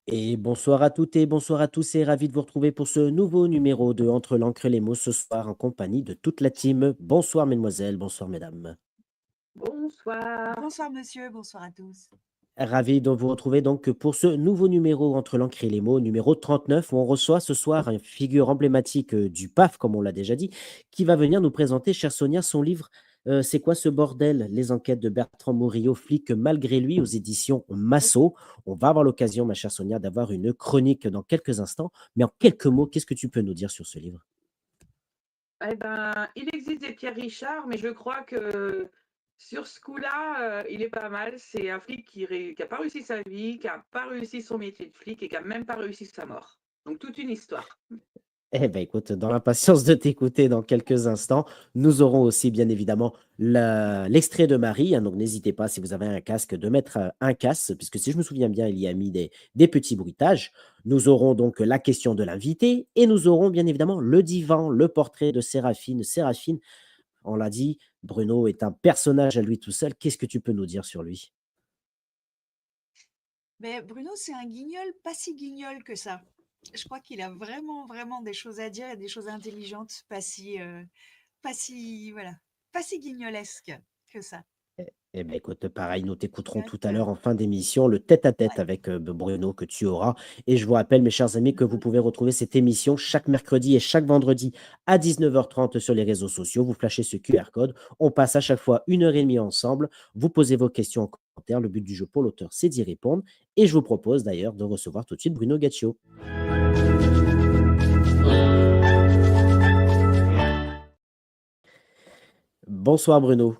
Et bonsoir à toutes et bonsoir à tous et ravi de vous retrouver pour ce nouveau numéro de Entre l'encre et les mots ce soir en compagnie de toute la team. Bonsoir mesdemoiselles, bonsoir mesdames. Bonsoir. Bonsoir monsieur, bonsoir à tous. Ravi de vous retrouver donc pour ce nouveau numéro Entre l'encre et les mots, numéro 39, où on reçoit ce soir une figure emblématique du PAF, comme on l'a déjà dit, qui va venir nous présenter, chère Sonia, son livre C'est quoi ce bordel? Les enquêtes de Bertrand Murillo, flic malgré lui, aux éditions Massot. On va avoir l'occasion, ma chère Sonia, d'avoir une chronique dans quelques instants. Mais en quelques mots, qu'est-ce que tu peux nous dire sur ce livre? Eh ben, il existe des Pierre Richard, mais je crois que sur ce coup-là, il est pas mal. C'est un flic qui a pas réussi sa vie, qui a pas réussi son métier de flic et qui a même pas réussi sa mort. Donc toute une histoire. Eh bien, écoute, dans l'impatience de t'écouter dans quelques instants, nous aurons aussi bien évidemment l'extrait de Marie, hein, donc n'hésitez pas, si vous avez un casque, de mettre un casque, puisque si je me souviens bien, il y a mis des petits bruitages. Nous aurons donc la question de l'invité et nous aurons bien évidemment le divan, le portrait de Séraphine. Séraphine, on l'a dit, Bruno est un personnage à lui tout seul. Qu'est-ce que tu peux nous dire sur lui? Mais Bruno, c'est un guignol, pas si guignol que ça. Je crois qu'il a vraiment, vraiment des choses à dire et des choses intelligentes, voilà, pas si guignolesque que ça. Eh bien, écoute, pareil, nous t'écouterons tout à D'accord. l'heure en fin d'émission, le tête-à-tête Ouais. avec Bruno que tu auras. Et je vous rappelle, mes chers amis, que vous pouvez retrouver cette émission chaque mercredi et chaque vendredi à 19h30 sur les réseaux sociaux. Vous flashez ce QR code. On passe à chaque fois 1 heure et demie ensemble. Vous posez vos questions en commentaire. Le but du jeu pour l'auteur, c'est d'y répondre. Et je vous propose d'ailleurs de recevoir tout de suite Bruno Gaccio. Bonsoir Bruno.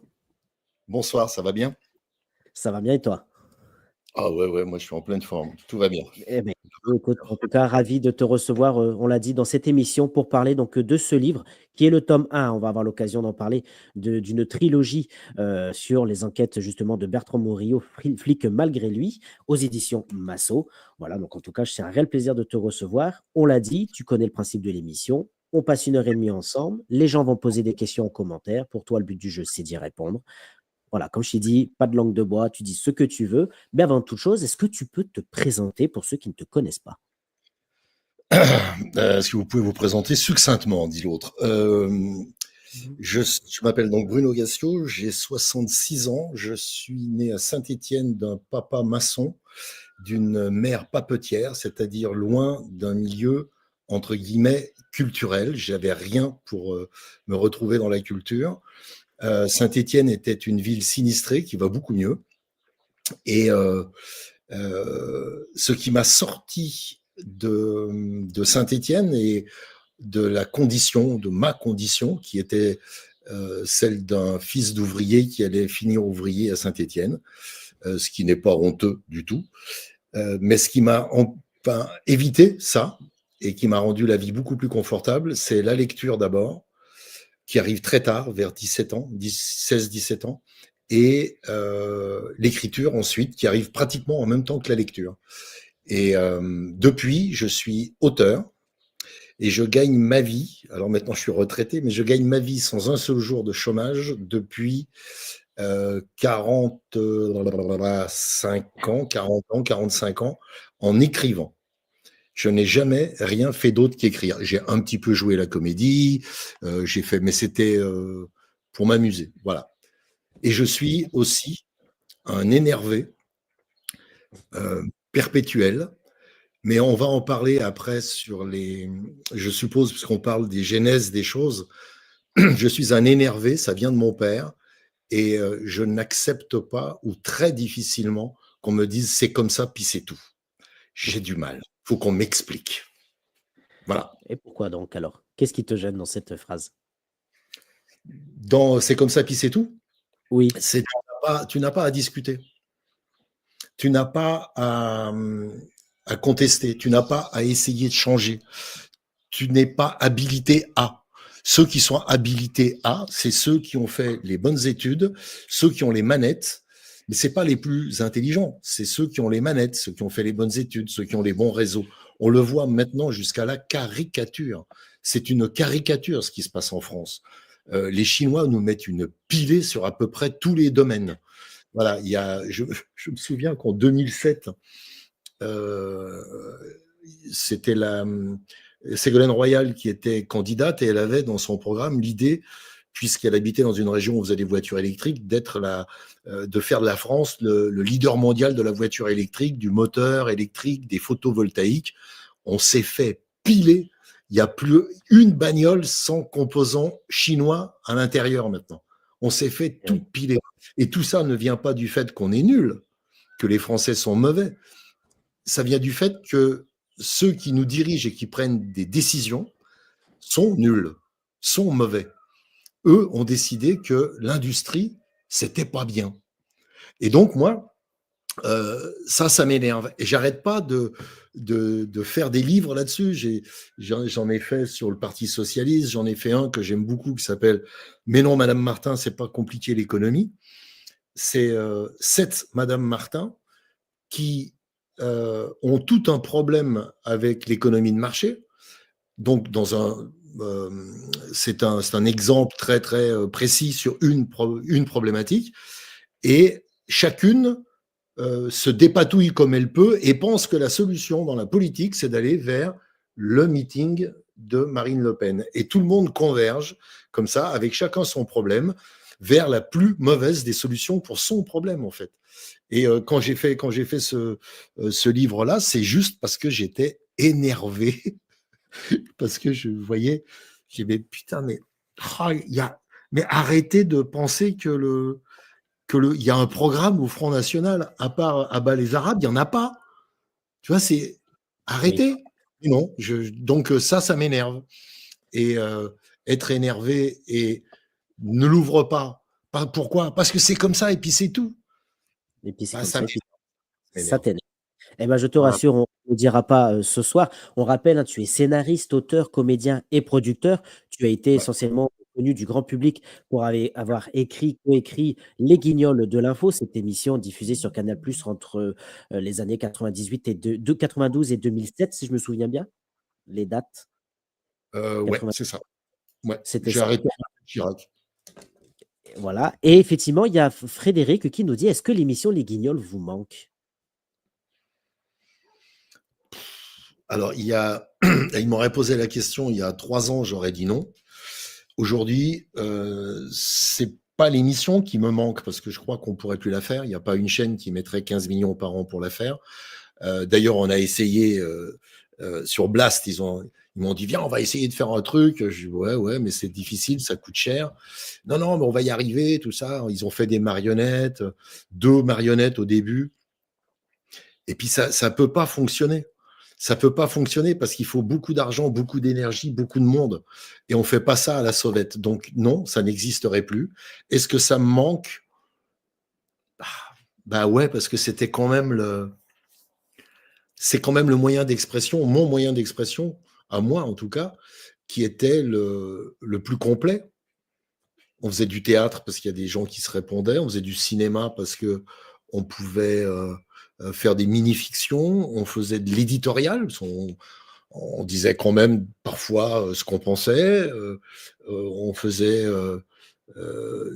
Bonsoir, ça va bien? Ça va bien et toi? Ah ouais, ouais, moi je suis en pleine forme, tout va bien. Eh beh, écoute, en tout cas, ravi de te recevoir, on l'a dit, dans cette émission pour parler donc, de ce livre qui est le tome 1. On va avoir l'occasion d'en parler d'une trilogie, sur les enquêtes justement de Bertrand Murillo, flic malgré lui, aux éditions Massot. Voilà, donc en tout cas, c'est un réel plaisir de te recevoir. On l'a dit, tu connais le principe de l'émission. On passe 1 heure et demie ensemble. Les gens vont poser des questions en commentaire. Pour toi, le but du jeu, c'est d'y répondre. Voilà, comme je t'ai dit, pas de langue de bois, tu dis ce que tu veux. Mais avant toute chose, est-ce que tu peux te présenter pour ceux qui ne te connaissent pas? Est-ce que vous pouvez vous présenter succinctement, dit l'autre. Je m'appelle donc Bruno Gassio, j'ai 66 ans, je suis né à Saint-Étienne d'un papa maçon, d'une mère papetière, c'est-à-dire loin d'un milieu, entre guillemets, culturel. J'avais rien pour me retrouver dans la culture. Saint-Étienne était une ville sinistrée qui va beaucoup mieux. Et ce qui m'a sorti de Saint-Étienne et de ma condition, qui était celle d'un fils d'ouvrier qui allait finir ouvrier à Saint-Étienne, ce qui n'est pas honteux du tout. Mais ce qui m'a enfin, évité ça et qui m'a rendu la vie beaucoup plus confortable, c'est la lecture d'abord, qui arrive très tard, vers 17 ans, 16-17 ans, et l'écriture ensuite, qui arrive pratiquement en même temps que la lecture. Et depuis, je suis auteur et je gagne ma vie. Alors maintenant, je suis retraité, mais je gagne ma vie sans un seul jour de chômage depuis 45 ans, 40 ans, 45 ans en écrivant. Je n'ai jamais rien fait d'autre qu'écrire. J'ai un petit peu joué la comédie, j'ai fait, mais c'était pour m'amuser, voilà. Et je suis aussi un énervé perpétuel, mais on va en parler après sur les, je suppose, puisqu'on parle des genèses des choses. Je suis un énervé, ça vient de mon père, et je n'accepte pas ou très difficilement qu'on me dise c'est comme ça, puis c'est tout. J'ai du mal. Il faut qu'on m'explique. Voilà. Et pourquoi donc alors? Qu'est-ce qui te gêne dans cette phrase? Dans c'est comme ça, puis c'est tout. Oui. C'est tu n'as pas à discuter. Tu n'as pas à contester. Tu n'as pas à essayer de changer. Tu n'es pas habilité à. Ceux qui sont habilités à, c'est ceux qui ont fait les bonnes études, ceux qui ont les manettes, mais c'est pas les plus intelligents, c'est ceux qui ont les manettes, ceux qui ont fait les bonnes études, ceux qui ont les bons réseaux. On le voit maintenant jusqu'à la caricature. C'est une caricature ce qui se passe en France. Les Chinois nous mettent une pilée sur à peu près tous les domaines. Voilà, je me souviens qu'en 2007, c'était Ségolène Royal qui était candidate et elle avait dans son programme l'idée, puisqu'elle habitait dans une région où on faisait des voitures électriques, de faire de la France le leader mondial de la voiture électrique, du moteur électrique, des photovoltaïques. On s'est fait piler. Il n'y a plus une bagnole sans composants chinois à l'intérieur maintenant. On s'est fait tout piler. Et tout ça ne vient pas du fait qu'on est nul, que les Français sont mauvais. Ça vient du fait que ceux qui nous dirigent et qui prennent des décisions sont nuls, sont mauvais. Eux ont décidé que l'industrie, c'était pas bien. Et donc, moi, ça m'énerve. Et j'arrête pas de faire des livres là-dessus. J'en ai fait sur le Parti socialiste, j'en ai fait un que j'aime beaucoup qui s'appelle « Mais non, Madame Martin, c'est pas compliqué l'économie ». C'est 7 Madame Martin qui ont tout un problème avec l'économie de marché. Donc, c'est un exemple très, très précis sur une problématique. Et chacune se dépatouille comme elle peut et pense que la solution dans la politique, c'est d'aller vers le meeting de Marine Le Pen. Et tout le monde converge comme ça, avec chacun son problème, vers la plus mauvaise des solutions pour son problème, en fait. Et quand j'ai fait ce livre-là, c'est juste parce que j'étais énervé, parce que je voyais, j'ai dit, putain, mais arrêtez de penser qu'il y a un programme au Front National, à part Abat les Arabes, il n'y en a pas. Tu vois, c'est arrêtez. Oui. Non, donc ça m'énerve. Et être énervé et ne l'ouvre pas. Pourquoi? Parce que c'est comme ça et puis c'est tout. Et puis c'est comme Ça ça, et puis ça m'énerve. t'énerve. Eh ben, je te Voilà. rassure, on ne dira pas ce soir. On rappelle, hein, tu es scénariste, auteur, comédien et producteur. Tu as été Ouais. essentiellement connu du grand public pour avoir coécrit Les Guignols de l'info, cette émission diffusée sur Canal+ entre les années 98 et 92 et 2007, si je me souviens bien, les dates. Ouais, 80, c'est ça. Ouais. c'était J'ai ça. arrêté Chirac. Voilà. Et effectivement, il y a Frédéric qui nous dit, est-ce que l'émission Les Guignols vous manque? Alors, ils m'auraient posé la question il y a 3 ans, j'aurais dit non. Aujourd'hui, c'est pas l'émission qui me manque parce que je crois qu'on pourrait plus la faire. Il n'y a pas une chaîne qui mettrait 15 millions par an pour la faire. D'ailleurs, on a essayé sur Blast, ils m'ont dit, viens, on va essayer de faire un truc. Je dis, ouais, mais c'est difficile, ça coûte cher. Non, mais on va y arriver, tout ça. Ils ont fait des marionnettes, 2 marionnettes au début. Et puis, ça peut pas fonctionner. Ça peut pas fonctionner parce qu'il faut beaucoup d'argent, beaucoup d'énergie, beaucoup de monde. Et on fait pas ça à la sauvette. Donc, non, ça n'existerait plus. Est-ce que ça me manque? Bah ouais, parce que c'est quand même le moyen d'expression, mon moyen d'expression, à moi en tout cas, qui était le plus complet. On faisait du théâtre parce qu'il y a des gens qui se répondaient, on faisait du cinéma parce que on pouvait faire des mini-fictions, on faisait de l'éditorial, on disait quand même parfois ce qu'on pensait, on faisait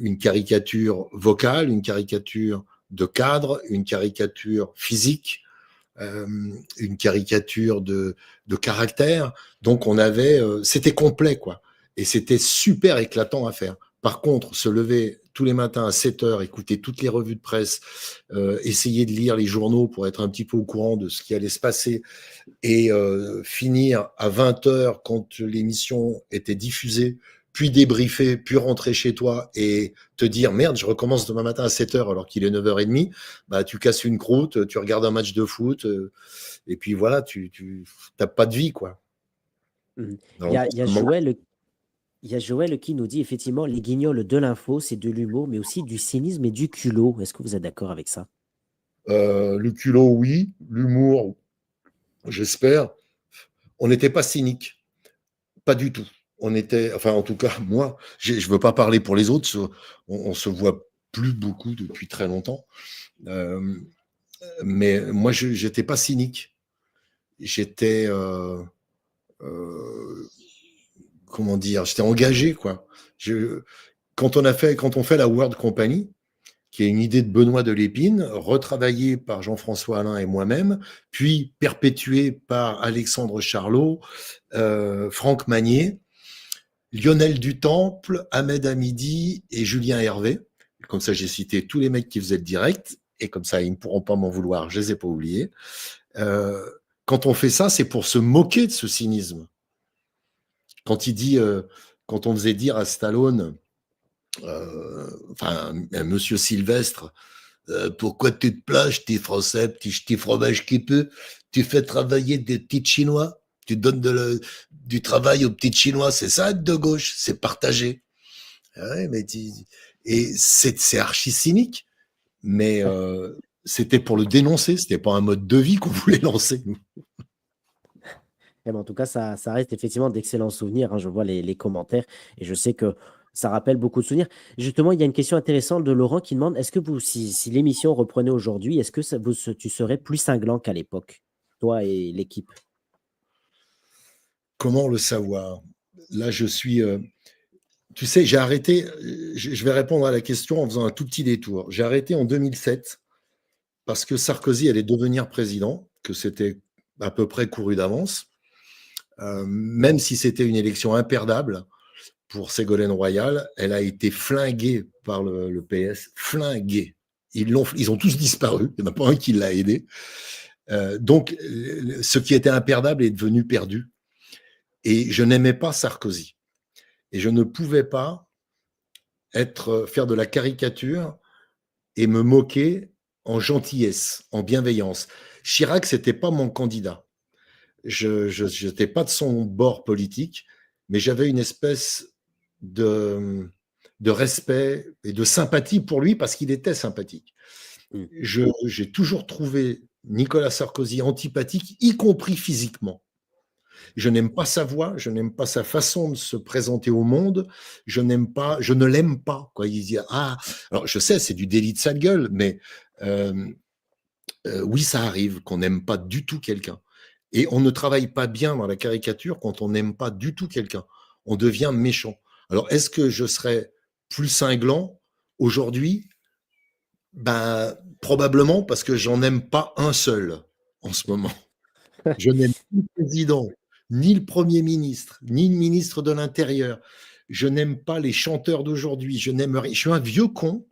une caricature vocale, une caricature de cadre, une caricature physique, une caricature de caractère. Donc on avait, c'était complet quoi, et c'était super éclatant à faire. Par contre, se lever tous les matins à 7 heures, écouter toutes les revues de presse, essayer de lire les journaux pour être un petit peu au courant de ce qui allait se passer, et finir à 20 heures quand l'émission était diffusée, puis débriefer, puis rentrer chez toi et te dire merde, je recommence demain matin à 7 heures alors qu'il est 9h30, bah tu casses une croûte, tu regardes un match de foot, et puis voilà, tu n'as pas de vie quoi. Il Donc, y a, il y a Joël qui nous dit effectivement, les Guignols de l'info, c'est de l'humour, mais aussi du cynisme et du culot. Est-ce que vous êtes d'accord avec ça? le culot, oui, l'humour, j'espère. On n'était pas cynique, pas du tout. On était, enfin en tout cas moi, je veux pas parler pour les autres, on se voit plus beaucoup depuis très longtemps, mais moi j'étais pas cynique, j'étais comment dire, j'étais engagé quoi. Quand on fait la World Company, qui est une idée de Benoît de Lépine, retravaillée par Jean-François Alain et moi-même, puis perpétuée par Alexandre Charlot, Franck Magnier, Lionel Dutemple, Ahmed Hamidi et Julien Hervé. Comme ça, j'ai cité tous les mecs qui faisaient le direct, et comme ça, ils ne pourront pas m'en vouloir, je ne les ai pas oubliés. Quand on fait ça, c'est pour se moquer de ce cynisme. Quand quand on faisait dire à Stallone, Monsieur Sylvestre, pourquoi tu te plages, t'es français, petit fromage qui peut, tu fais travailler des petits Chinois, tu donnes du travail aux petits Chinois, c'est ça être de gauche, c'est partager. Ouais, et c'est archi cynique, mais c'était pour le dénoncer, c'était pas un mode de vie qu'on voulait lancer, nous. Eh ben, en tout cas, ça reste effectivement d'excellents souvenirs, hein. Je vois les commentaires et je sais que ça rappelle beaucoup de souvenirs. Justement, il y a une question intéressante de Laurent qui demande, est-ce que si l'émission reprenait aujourd'hui, est-ce que tu serais plus cinglant qu'à l'époque, toi et l'équipe? Comment le savoir? Là, je suis... tu sais, j'ai arrêté, je vais répondre à la question en faisant un tout petit détour. J'ai arrêté en 2007 parce que Sarkozy allait devenir président, que c'était à peu près couru d'avance, même si c'était une élection imperdable pour Ségolène Royal, elle a été flinguée par le PS, flinguée. Ils ont tous disparu, il n'y en a pas un qui l'a aidé. Donc, ce qui était imperdable est devenu perdu. Et je n'aimais pas Sarkozy. Et je ne pouvais pas faire de la caricature et me moquer en gentillesse, en bienveillance. Chirac, c'était pas mon candidat. Je n'étais pas de son bord politique, mais j'avais une espèce de respect et de sympathie pour lui parce qu'il était sympathique. J'ai toujours trouvé Nicolas Sarkozy antipathique, y compris physiquement. Je n'aime pas sa voix, je n'aime pas sa façon de se présenter au monde, je ne l'aime pas. Quoi. Il dit, alors je sais, c'est du délit de sale gueule, mais oui, ça arrive qu'on n'aime pas du tout quelqu'un. Et on ne travaille pas bien dans la caricature quand on n'aime pas du tout quelqu'un. On devient méchant. Alors, est-ce que je serais plus cinglant aujourd'hui? Probablement parce que j'en aime pas un seul en ce moment. Je n'aime ni le président, ni le Premier ministre, ni le ministre de l'Intérieur. Je n'aime pas les chanteurs d'aujourd'hui. Je suis un vieux con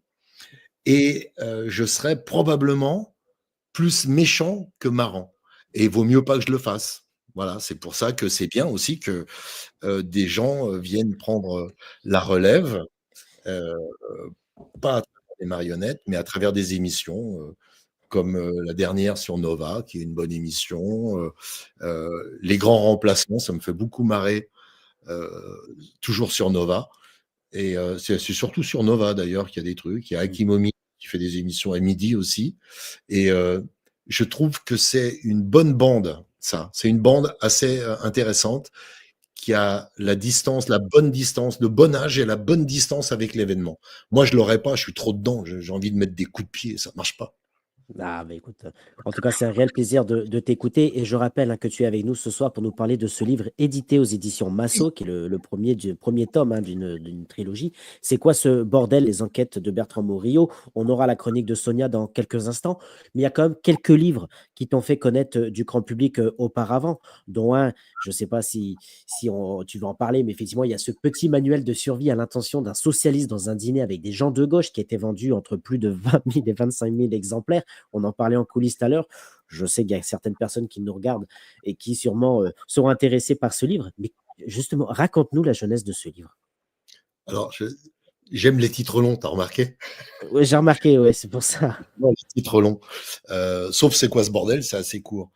et je serais probablement plus méchant que marrant. Et il vaut mieux pas que je le fasse. Voilà, c'est pour ça que c'est bien aussi que des gens viennent prendre la relève, pas à travers des marionnettes, mais à travers des émissions comme la dernière sur Nova, qui est une bonne émission. Les grands remplacements, ça me fait beaucoup marrer, toujours sur Nova. Et c'est surtout sur Nova, d'ailleurs, qu'il y a des trucs. Il y a Hakim Omid qui fait des émissions à midi aussi. Et je trouve que c'est une bonne bande, ça. C'est une bande assez intéressante qui a la distance, la bonne distance, le bon âge et la bonne distance avec l'événement. Moi, je l'aurais pas, je suis trop dedans. J'ai envie de mettre des coups de pied, ça marche pas. Écoute, en tout cas, c'est un réel plaisir de t'écouter et je rappelle, hein, que tu es avec nous ce soir pour nous parler de ce livre édité aux éditions Massot, qui est le premier tome, hein, d'une trilogie. C'est quoi ce bordel, les enquêtes de Bertrand Morillo? On aura la chronique de Sonia dans quelques instants, mais il y a quand même quelques livres qui t'ont fait connaître du grand public auparavant, dont un, je ne sais pas si tu veux en parler, mais effectivement, il y a ce petit manuel de survie à l'intention d'un socialiste dans un dîner avec des gens de gauche qui a été vendu entre plus de 20 000 et 25 000 exemplaires. On en parlait en coulisses tout à l'heure. Je sais qu'il y a certaines personnes qui nous regardent et qui sûrement seront intéressées par ce livre. Mais justement, raconte-nous la jeunesse de ce livre. Alors, j'aime les titres longs, t'as remarqué? Oui, j'ai remarqué, ouais, c'est pour ça. Ouais, les titres longs. Sauf c'est quoi ce bordel, c'est assez court.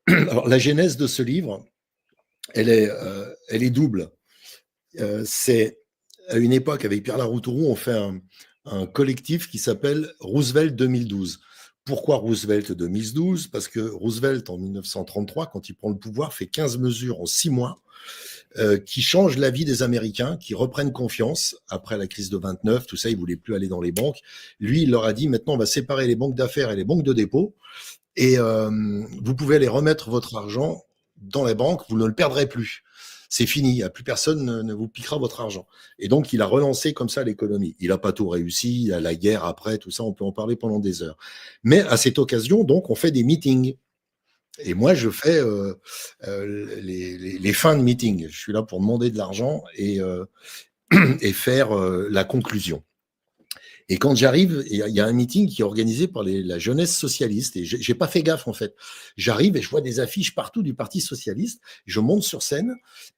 Alors, la genèse de ce livre, elle est double. C'est à une époque, avec Pierre Laroutourou, on fait un collectif qui s'appelle Roosevelt 2012. Pourquoi Roosevelt 2012? Parce que Roosevelt, en 1933, quand il prend le pouvoir, fait 15 mesures en 6 mois qui changent la vie des Américains, qui reprennent confiance après la crise de 29, tout ça, ils ne voulaient plus aller dans les banques. Lui, il leur a dit, maintenant, on va séparer les banques d'affaires et les banques de dépôt et vous pouvez aller remettre votre argent dans les banques, vous ne le perdrez plus. c'est fini, il y a plus personne ne vous piquera votre argent. Et donc, il a relancé comme ça l'économie. Il n'a pas tout réussi, il y a la guerre après, tout ça, on peut en parler pendant des heures. Mais à cette occasion, donc, on fait des meetings. Et moi, je fais les fins de meeting. Je suis là pour demander de l'argent et faire la conclusion. Et quand j'arrive, il y a un meeting qui est organisé par la jeunesse socialiste. Et j'ai pas fait gaffe, en fait. J'arrive et je vois des affiches partout du Parti socialiste. Je monte sur scène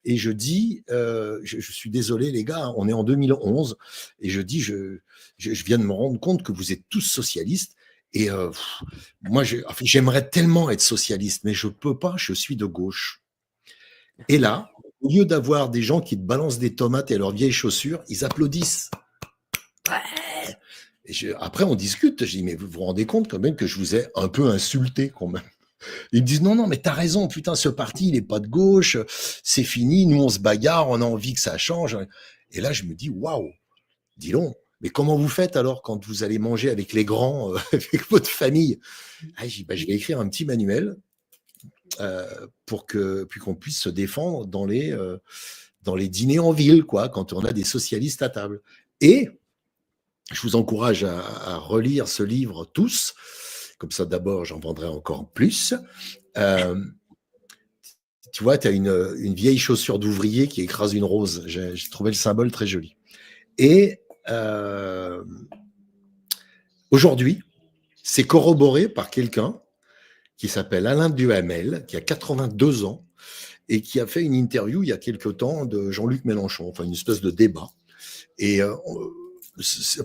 et je dis, je suis désolé, les gars, on est en 2011. Et je dis, je viens de me rendre compte que vous êtes tous socialistes. Et moi, j'aimerais tellement être socialiste, mais je peux pas, je suis de gauche. Et là, au lieu d'avoir des gens qui te balancent des tomates et leurs vieilles chaussures, ils applaudissent. Et après, on discute. Je dis, mais vous vous rendez compte quand même que je vous ai un peu insulté quand même. Ils me disent, non, mais t'as raison, putain, ce parti, il est pas de gauche, c'est fini, nous, on se bagarre, on a envie que ça change. Et là, je me dis, waouh, dis donc, mais comment vous faites alors quand vous allez manger avec les grands, avec votre famille? Je dis, je vais écrire un petit manuel puis qu'on puisse se défendre dans les dîners en ville, quoi, quand on a des socialistes à table. Et je vous encourage à relire ce livre tous. Comme ça, d'abord, j'en vendrai encore plus. Tu vois, tu as une vieille chaussure d'ouvrier qui écrase une rose. J'ai trouvé le symbole très joli. Et aujourd'hui, c'est corroboré par quelqu'un qui s'appelle Alain Duhamel, qui a 82 ans et qui a fait une interview il y a quelque temps de Jean-Luc Mélenchon, enfin une espèce de débat. Et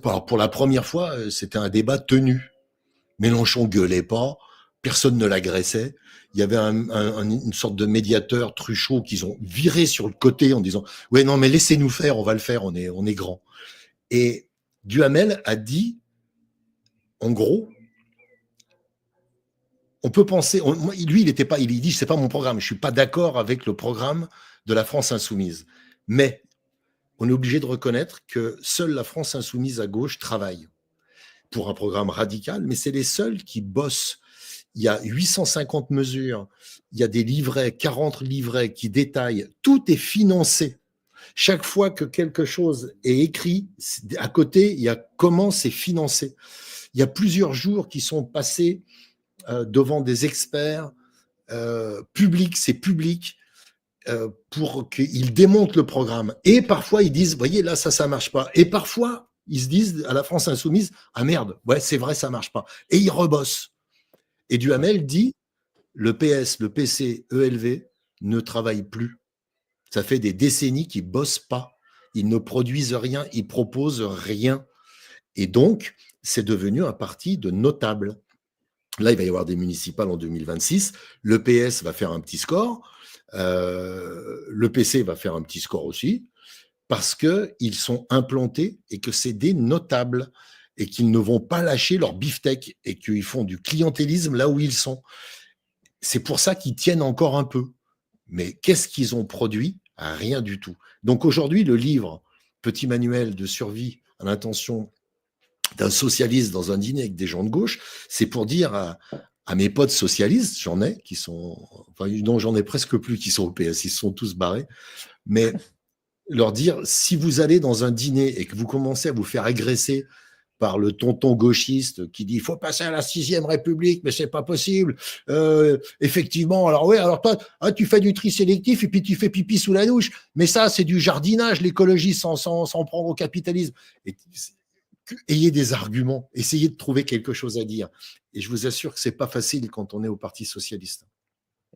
pour la première fois, c'était un débat tenu. Mélenchon gueulait pas, personne ne l'agressait. Il y avait une sorte de médiateur Truchot qu'ils ont viré sur le côté en disant « Ouais, non, mais laissez-nous faire, on va le faire, on est grand. » Et Duhamel a dit, en gros, on peut penser, lui, il dit, c'est pas mon programme, je suis pas d'accord avec le programme de la France insoumise. Mais on est obligé de reconnaître que seule la France insoumise à gauche travaille pour un programme radical, mais c'est les seuls qui bossent. Il y a 850 mesures, il y a des livrets, 40 livrets qui détaillent, tout est financé. Chaque fois que quelque chose est écrit, à côté, il y a comment c'est financé. Il y a plusieurs jours qui sont passés devant des experts publics, c'est public, pour qu'ils démontent le programme. Et parfois, ils disent, voyez, là, ça marche pas. Et parfois, ils se disent à la France insoumise, ah merde, ouais, c'est vrai, ça marche pas. Et ils rebossent. Et Duhamel dit, le PS, le PC, ELV ne travaillent plus. Ça fait des décennies qu'ils bossent pas. Ils ne produisent rien, ils proposent rien. Et donc, c'est devenu un parti de notables. Là, il va y avoir des municipales en 2026. Le PS va faire un petit score. Le PC va faire un petit score aussi. Parce qu'ils sont implantés et que c'est des notables et qu'ils ne vont pas lâcher leur beefsteak et qu'ils font du clientélisme là où ils sont. C'est pour ça qu'ils tiennent encore un peu. Mais qu'est-ce qu'ils ont produit? Rien du tout. Donc aujourd'hui, le livre Petit manuel de survie à l'intention d'un socialiste dans un dîner avec des gens de gauche, c'est pour dire à mes potes socialistes, j'en ai, qui sont, enfin, non, j'en ai presque plus qui sont au PS, ils se sont tous barrés, mais leur dire, si vous allez dans un dîner et que vous commencez à vous faire agresser par le tonton gauchiste qui dit il faut passer à la 6e République, mais c'est pas possible. Effectivement, alors oui, alors toi, tu fais du tri sélectif et puis tu fais pipi sous la douche, mais ça, c'est du jardinage, l'écologie sans prendre au capitalisme. Ayez des arguments, essayez de trouver quelque chose à dire. Et je vous assure que c'est pas facile quand on est au Parti socialiste.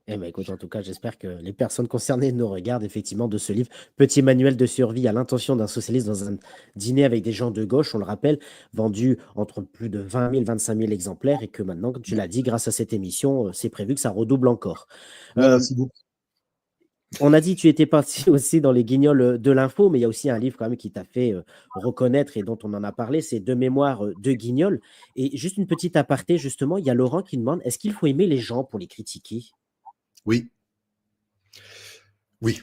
Eh ben, écoute, en tout cas, j'espère que les personnes concernées nous regardent effectivement de ce livre. Petit manuel de survie à l'intention d'un socialiste dans un dîner avec des gens de gauche, on le rappelle, vendu entre plus de 20 000 25 000 exemplaires et que maintenant, comme tu l'as dit, grâce à cette émission, c'est prévu que ça redouble encore. Merci beaucoup. On a dit que tu étais parti aussi dans les guignols de l'info, mais il y a aussi un livre quand même qui t'a fait reconnaître et dont on en a parlé, c'est Deux mémoires de guignols. Et juste une petite aparté, justement, il y a Laurent qui demande, est-ce qu'il faut aimer les gens pour les critiquer? Oui. Oui.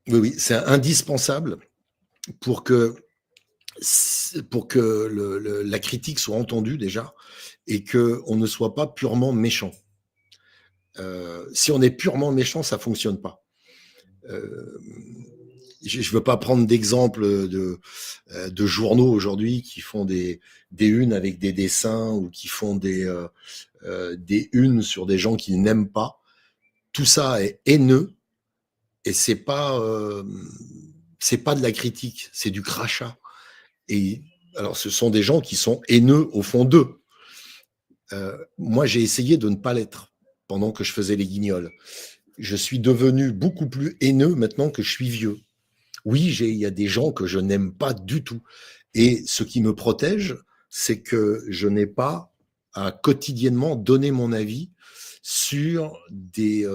Oui, oui, c'est indispensable pour que la critique soit entendue déjà et qu'on ne soit pas purement méchant. Si on est purement méchant, ça ne fonctionne pas. je ne veux pas prendre d'exemple de journaux aujourd'hui qui font des unes avec des dessins ou qui font des unes sur des gens qu'ils n'aiment pas. Tout ça est haineux et c'est pas de la critique, c'est du crachat. Et alors, ce sont des gens qui sont haineux au fond d'eux. Moi, j'ai essayé de ne pas l'être pendant que je faisais les Guignols. Je suis devenu beaucoup plus haineux maintenant que je suis vieux. Oui, il y a des gens que je n'aime pas du tout. Et ce qui me protège, c'est que je n'ai pas à quotidiennement donner mon avis sur des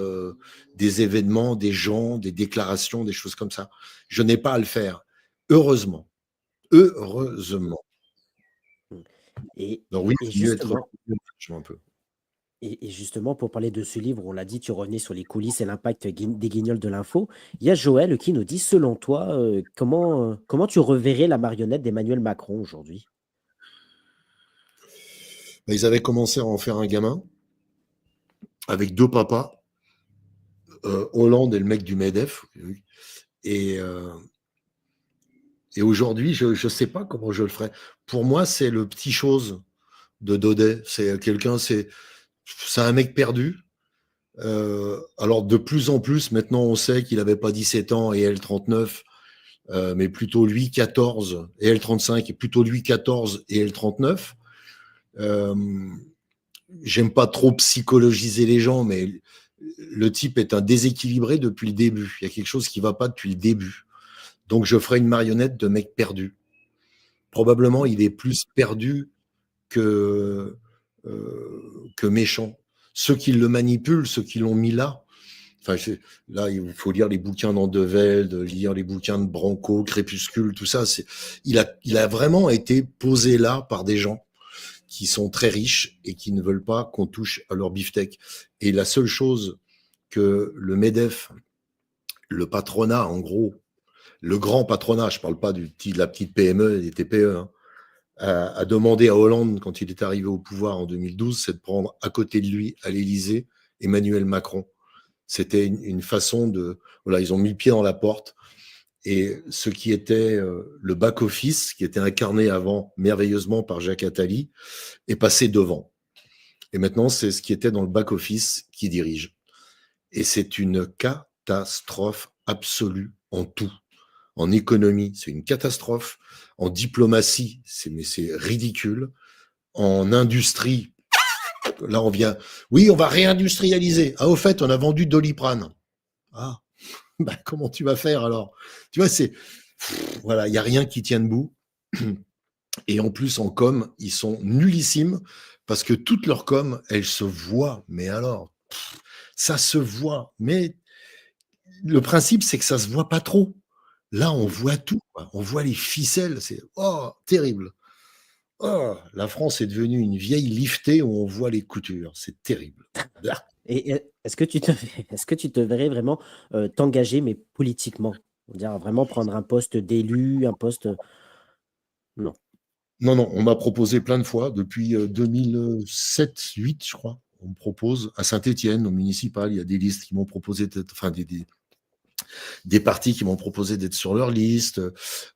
événements, des gens, des déclarations, des choses comme ça. Je n'ai pas à le faire. Heureusement. Heureusement. Et, Donc oui, et c'est mieux être justement, un peu. et justement, pour parler de ce livre, on l'a dit, tu revenais sur les coulisses et l'impact des Guignols de l'info. Il y a Joël qui nous dit, selon toi, comment tu reverrais la marionnette d'Emmanuel Macron aujourd'hui? Ils avaient commencé à en faire un gamin avec deux papas, Hollande et le mec du MEDEF. Et aujourd'hui, je ne sais pas comment je le ferais. Pour moi, c'est le petit chose de Daudet. C'est quelqu'un, c'est un mec perdu. Alors, de plus en plus, maintenant, on sait qu'il n'avait pas 17 ans et elle 39, mais plutôt lui 14 et elle 35, et plutôt lui 14 et elle 39. J'aime pas trop psychologiser les gens, mais le type est un déséquilibré depuis le début. Il y a quelque chose qui va pas depuis le début. Donc, je ferai une marionnette de mec perdu. Probablement, il est plus perdu que méchant. Ceux qui le manipulent, ceux qui l'ont mis là, enfin, là, il faut lire les bouquins d'Andevelde, lire les bouquins de Branco, Crépuscule, tout ça. Il a vraiment été posé là par des gens qui sont très riches et qui ne veulent pas qu'on touche à leur beefsteak. Et la seule chose que le MEDEF, le patronat, en gros, le grand patronat, je ne parle pas de la petite PME et des TPE, hein, a demandé à Hollande, quand il est arrivé au pouvoir en 2012, c'est de prendre à côté de lui, à l'Élysée, Emmanuel Macron. C'était une façon de... Voilà, ils ont mis le pied dans la porte. Et ce qui était le back-office, qui était incarné avant merveilleusement par Jacques Attali, est passé devant. Et maintenant, c'est ce qui était dans le back-office qui dirige. Et c'est une catastrophe absolue en tout. En économie, c'est une catastrophe. En diplomatie, c'est ridicule. En industrie, là, on vient... Oui, on va réindustrialiser. Ah, au fait, on a vendu Doliprane. Ah, bah, comment tu vas faire alors? Tu vois, voilà, il n'y a rien qui tient debout. Et en plus, en com, ils sont nullissimes parce que toute leur com, elle se voit. Mais alors, ça se voit. Mais le principe, c'est que ça se voit pas trop. Là, on voit tout. On voit les ficelles. C'est terrible. Oh, la France est devenue une vieille liftée où on voit les coutures. C'est terrible. Et est-ce que tu te verrais vraiment t'engager, mais politiquement? Dire vraiment prendre un poste d'élu, un poste. Non. Non, on m'a proposé plein de fois, depuis 2007-2008, je crois. On me propose, à Saint-Étienne, au municipal, il y a des listes qui m'ont proposé d'être, enfin, des partis qui m'ont proposé d'être sur leur liste.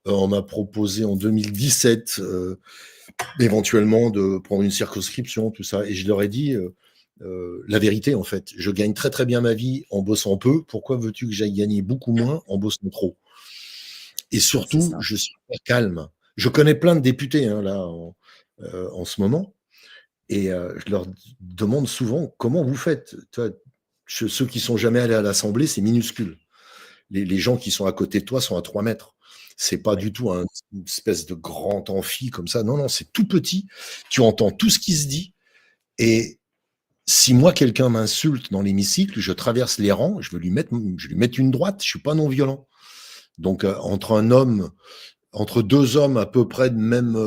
On m'a proposé en 2017, éventuellement, de prendre une circonscription, tout ça. Et je leur ai dit, la vérité, en fait, je gagne très très bien ma vie en bossant peu. Pourquoi veux-tu que j'aille gagner beaucoup moins en bossant trop? Et surtout, je suis très calme. Je connais plein de députés là en ce moment, et je leur demande souvent comment vous faites. Ceux qui sont jamais allés à l'Assemblée, c'est minuscule. Les gens qui sont à côté de toi sont à 3 mètres. C'est pas du tout une espèce de grand amphi comme ça. Non, c'est tout petit. Tu entends tout ce qui se dit. Et si moi, quelqu'un m'insulte dans l'hémicycle, je traverse les rangs, je vais lui mettre une droite. Je suis pas non violent. Donc, entre deux hommes à peu près de même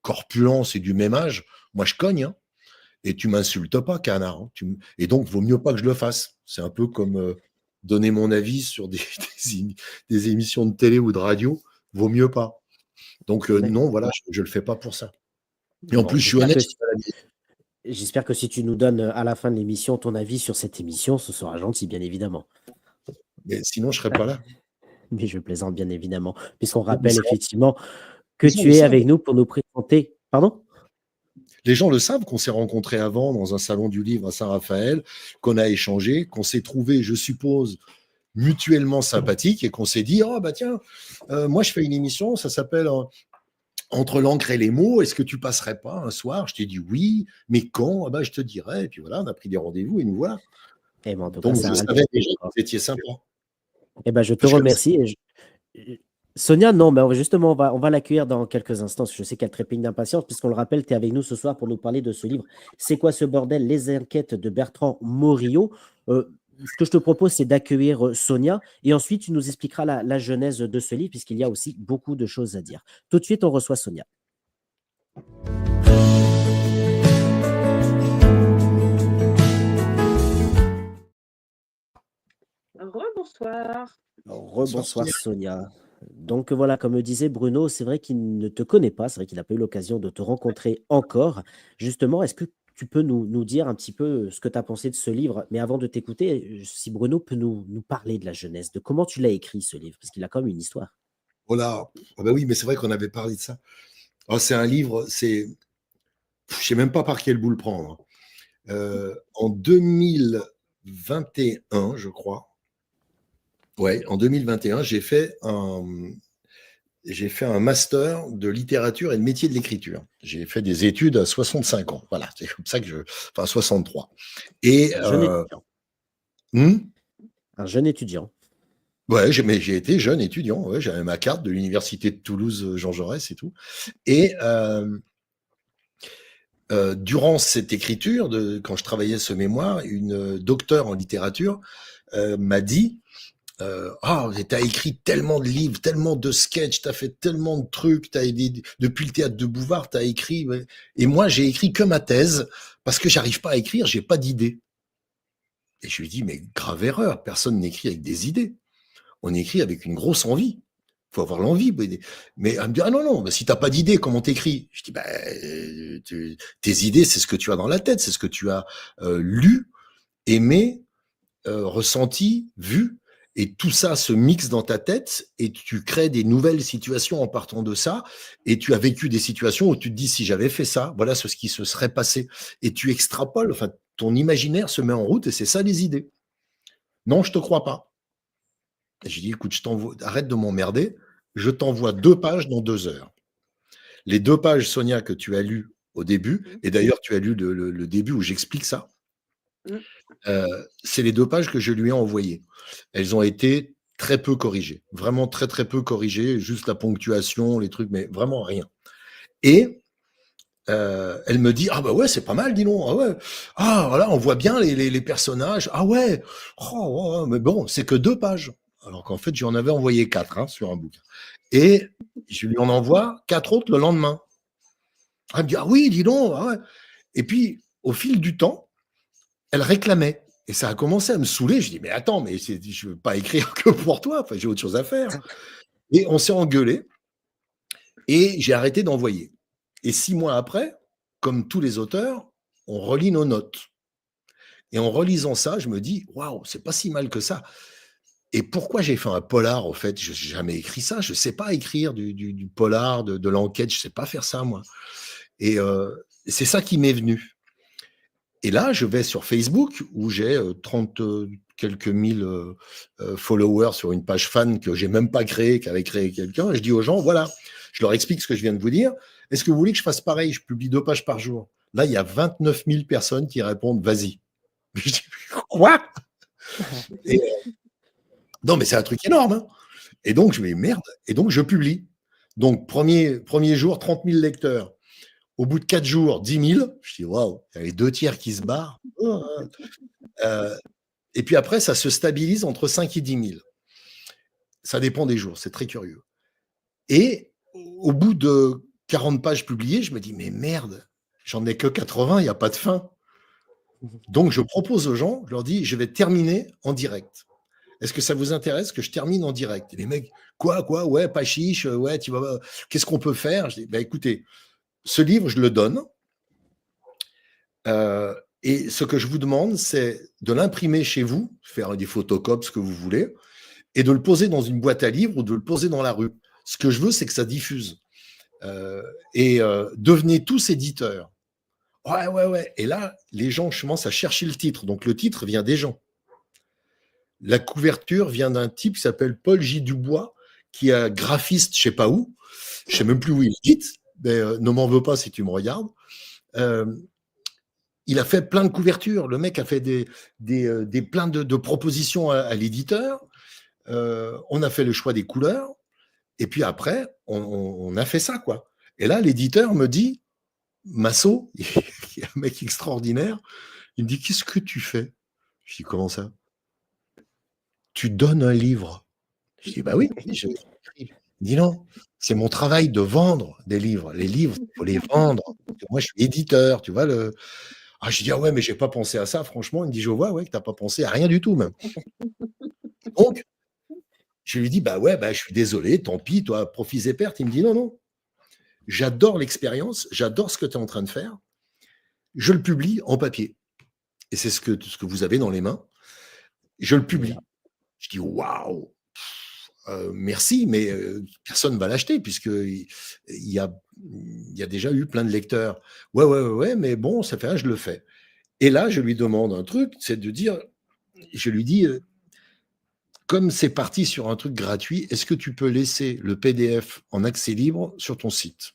corpulence et du même âge, moi je cogne, hein, et tu m'insultes pas, canard. Hein, et donc, vaut mieux pas que je le fasse. C'est un peu comme donner mon avis sur des émissions de télé ou de radio. Vaut mieux pas. Donc, non, voilà, je le fais pas pour ça. Et en plus, je suis honnête. J'espère que si tu nous donnes à la fin de l'émission ton avis sur cette émission, ce sera gentil, bien évidemment. Mais sinon, je ne serais pas là. Mais je plaisante bien évidemment, puisqu'on Non, mais rappelle c'est vrai, effectivement que les gens le tu es savent. avec nous pour nous présenter pardon? Les gens le savent qu'on s'est rencontrés avant dans un salon du livre à Saint-Raphaël, qu'on a échangé, qu'on s'est trouvé, je suppose, mutuellement sympathiques et qu'on s'est dit, oh bah tiens, moi je fais une émission, ça s'appelle Entre l'encre et les mots, est-ce que tu passerais pas un soir? Je t'ai dit oui, mais quand? Ah bah, je te dirai. Et puis voilà, on a pris des rendez-vous et nous voilà. Eh ben, en tout cas, Donc c'est je un réel savais déjà plaisir. que vous étiez sympa. Eh ben, je te Parce que remercie et Sonia, non, mais justement, on va l'accueillir dans quelques instants. Je sais qu'elle trépigne d'impatience, puisqu'on le rappelle, tu es avec nous ce soir pour nous parler de ce livre. C'est quoi ce bordel? Les enquêtes de Bertrand Morillo. Ce que je te propose, c'est d'accueillir Sonia et ensuite tu nous expliqueras la genèse de ce livre, puisqu'il y a aussi beaucoup de choses à dire. Tout de suite, on reçoit Sonia. Rebonsoir. Bonsoir, Rebonsoir Sonia. Sonia. Donc voilà, comme le disait Bruno, c'est vrai qu'il ne te connaît pas, c'est vrai qu'il n'a pas eu l'occasion de te rencontrer encore. Justement, est-ce que tu peux nous dire un petit peu ce que tu as pensé de ce livre? Mais avant de t'écouter, si Bruno peut nous parler de la jeunesse, de comment tu l'as écrit ce livre, parce qu'il a quand même une histoire. Oh là, ah bah oui, mais c'est vrai qu'on avait parlé de ça. Oh, c'est un livre, je sais même pas par quel bout le prendre. En 2021, je crois. Ouais, en 2021, j'ai fait un master de littérature et de métier de l'écriture. J'ai fait des études à 65 ans. Voilà, c'est comme ça que enfin 63. Et Un jeune étudiant. hmm, Un jeune étudiant. ouais, mais j'ai été jeune étudiant. Ouais, j'avais ma carte de l'université de Toulouse, Jean Jaurès et tout. Et durant cette écriture, quand je travaillais ce mémoire, une docteure en littérature m'a dit ah, t'as écrit tellement de livres, tellement de sketchs, t'as fait tellement de trucs, depuis le théâtre de Bouvard, t'as écrit. Ouais. Et moi, j'ai écrit que ma thèse parce que j'arrive pas à écrire, j'ai pas d'idées. Et je lui ai dit, mais grave erreur, personne n'écrit avec des idées. On écrit avec une grosse envie. Faut avoir l'envie. Mais elle me dit, ah non, non, bah, si t'as pas d'idées, comment t'écris? Je dis, bah, tes idées, c'est ce que tu as dans la tête, c'est ce que tu as lu, aimé, ressenti, vu. Et tout ça se mixe dans ta tête et tu crées des nouvelles situations en partant de ça. Et tu as vécu des situations où tu te dis, si j'avais fait ça, voilà ce qui se serait passé. Et tu extrapoles, enfin, ton imaginaire se met en route et c'est ça les idées. Non, je te crois pas. Et j'ai dit, écoute, arrête de m'emmerder. Je t'envoie 2 pages dans 2 heures. Les 2 pages, Sonia, que tu as lues au début, et d'ailleurs, tu as lu le début où j'explique ça, c'est les 2 pages que je lui ai envoyées. Elles ont été très peu corrigées, vraiment très très peu corrigées, juste la ponctuation, les trucs, mais vraiment rien. Et elle me dit, ah bah ouais, c'est pas mal, dis donc, ah ouais, ah voilà, on voit bien les personnages, ah ouais, oh, mais bon, c'est que 2 pages, alors qu'en fait, j'en avais envoyé 4 sur un bouquin. Et je lui en envoie 4 autres le lendemain. Elle me dit, ah oui, dis donc, ah ouais. Et puis, au fil du temps, elle réclamait. Et ça a commencé à me saouler. Je dis, mais attends, mais je ne veux pas écrire que pour toi. Enfin, j'ai autre chose à faire. Et on s'est engueulé. Et j'ai arrêté d'envoyer. Et 6 mois après, comme tous les auteurs, on relit nos notes. Et en relisant ça, je me dis, waouh, c'est pas si mal que ça. Et pourquoi j'ai fait un polar, au fait? Je n'ai jamais écrit ça. Je ne sais pas écrire du polar, de l'enquête. Je ne sais pas faire ça, moi. Et c'est ça qui m'est venu. Et là, je vais sur Facebook où j'ai 30 quelques mille followers sur une page fan que j'ai même pas créée, qu'avait créé quelqu'un. Et je dis aux gens, voilà, je leur explique ce que je viens de vous dire. Est-ce que vous voulez que je fasse pareil? Je publie 2 pages par jour. Là, il y a 29 000 personnes qui répondent, vas-y. Je dis, quoi? Et, non, mais c'est un truc énorme. Hein. Et donc, je me dis, merde. Et donc, je publie. Donc, premier jour, 30 000 lecteurs. Au bout de 4 jours, 10 000. Je dis, waouh, il y a les 2 tiers qui se barrent. Et puis après, ça se stabilise entre 5 et 10 000. Ça dépend des jours, c'est très curieux. Et au bout de 40 pages publiées, je me dis, mais merde, j'en ai que 80, il n'y a pas de fin. Donc, je propose aux gens, je leur dis, je vais terminer en direct. Est-ce que ça vous intéresse que je termine en direct? Et les mecs, quoi, ouais, pas chiche, ouais, tu vas, qu'est-ce qu'on peut faire? Je dis, bah, écoutez, ce livre, je le donne. Et ce que je vous demande, c'est de l'imprimer chez vous, faire des photocopies, ce que vous voulez, et de le poser dans une boîte à livres ou de le poser dans la rue. Ce que je veux, c'est que ça diffuse. Devenez tous éditeurs. Ouais, ouais, ouais. Et là, les gens commencent à chercher le titre. Donc, le titre vient des gens. La couverture vient d'un type qui s'appelle Paul J. Dubois, qui est graphiste, je sais pas où. Je sais même plus où il habite, mais ne m'en veux pas si tu me regardes. Il a fait plein de couvertures. Le mec a fait plein de propositions à l'éditeur. On a fait le choix des couleurs. Et puis après, on a fait ça, quoi. Et là, l'éditeur me dit, Masso, qui est un mec extraordinaire, il me dit, qu'est-ce que tu fais? Je dis, comment ça? Tu donnes un livre. Je dis, bah oui, je écris. Il dit, non, c'est mon travail de vendre des livres. Les livres, il faut les vendre. Moi, je suis éditeur, tu vois. Je dis, ah ouais, mais j'ai pas pensé à ça, franchement. Il me dit, je vois, ouais, que t'as pas pensé à rien du tout, même. Donc, je lui dis, bah ouais, bah, je suis désolé, tant pis, toi, profits et pertes. Il me dit, non, non, j'adore l'expérience, j'adore ce que tu es en train de faire. Je le publie en papier. Et c'est ce que vous avez dans les mains. Je le publie. Je dis, waouh, merci, mais personne ne va l'acheter puisqu'il y a déjà eu plein de lecteurs. Ouais, mais bon, ça fait un, je le fais. Et là, je lui demande un truc, c'est de dire, je lui dis, comme c'est parti sur un truc gratuit, est-ce que tu peux laisser le PDF en accès libre sur ton site?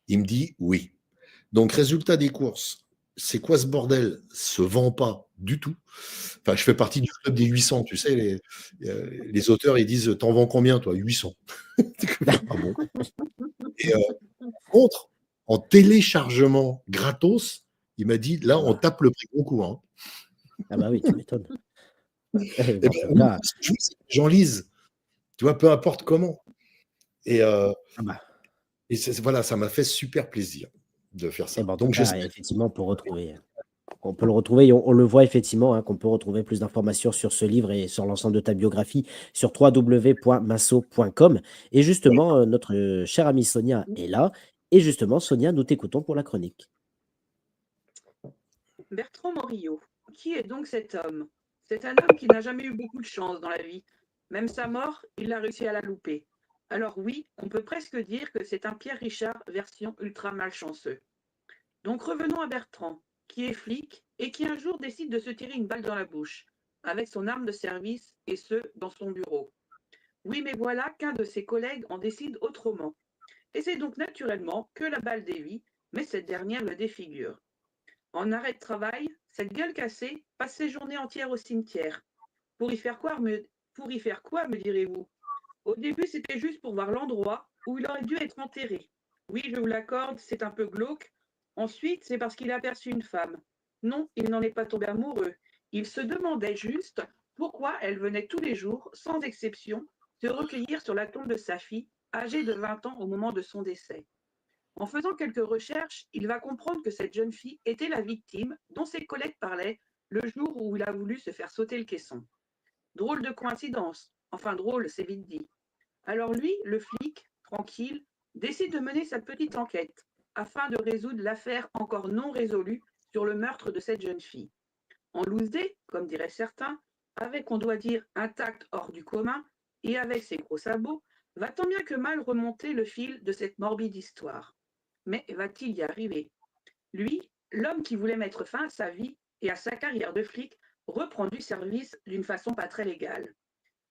Il me dit oui. Donc, résultat des courses, c'est quoi ce bordel? Se vend pas du tout. Enfin, je fais partie du club des 800, tu sais, les auteurs, ils disent, t'en vends combien, toi? 800. Ah bon? Et contre, en téléchargement gratos, il m'a dit, là, on tape le prix Goncourt. Hein. Ah bah oui, tu m'étonnes. Eh ben, oui, ce que je veux, c'est que les gens lisent, tu vois, peu importe comment. Et voilà, ça m'a fait super plaisir de faire ça. Et ben, en tout Donc, cas, effectivement, on peut le retrouver et on le voit effectivement, hein, qu'on peut retrouver plus d'informations sur ce livre et sur l'ensemble de ta biographie sur www.masso.com. Et justement, notre chère amie Sonia est là. Et justement, Sonia, nous t'écoutons pour la chronique. Bertrand Morillo, qui est donc cet homme? C'est un homme qui n'a jamais eu beaucoup de chance dans la vie. Même sa mort, il a réussi à la louper. Alors oui, on peut presque dire que c'est un Pierre Richard version ultra malchanceux. Donc revenons à Bertrand, qui est flic et qui un jour décide de se tirer une balle dans la bouche, avec son arme de service, et ce, dans son bureau. Oui, mais voilà qu'un de ses collègues en décide autrement. Et c'est donc naturellement que la balle dévie, mais cette dernière le défigure. En arrêt de travail, cette gueule cassée passe ses journées entières au cimetière. Pour y faire quoi, me direz-vous? Au début, c'était juste pour voir l'endroit où il aurait dû être enterré. Oui, je vous l'accorde, c'est un peu glauque. Ensuite, c'est parce qu'il a aperçu une femme. Non, il n'en est pas tombé amoureux. Il se demandait juste pourquoi elle venait tous les jours, sans exception, se recueillir sur la tombe de sa fille, âgée de 20 ans au moment de son décès. En faisant quelques recherches, il va comprendre que cette jeune fille était la victime dont ses collègues parlaient le jour où il a voulu se faire sauter le caisson. Drôle de coïncidence. Enfin drôle, c'est vite dit. Alors lui, le flic, tranquille, décide de mener sa petite enquête afin de résoudre l'affaire encore non résolue sur le meurtre de cette jeune fille. En loose dé, comme diraient certains, avec, on doit dire, un tact hors du commun et avec ses gros sabots, va tant bien que mal remonter le fil de cette morbide histoire. Mais va-t-il y arriver? Lui, l'homme qui voulait mettre fin à sa vie et à sa carrière de flic, reprend du service d'une façon pas très légale.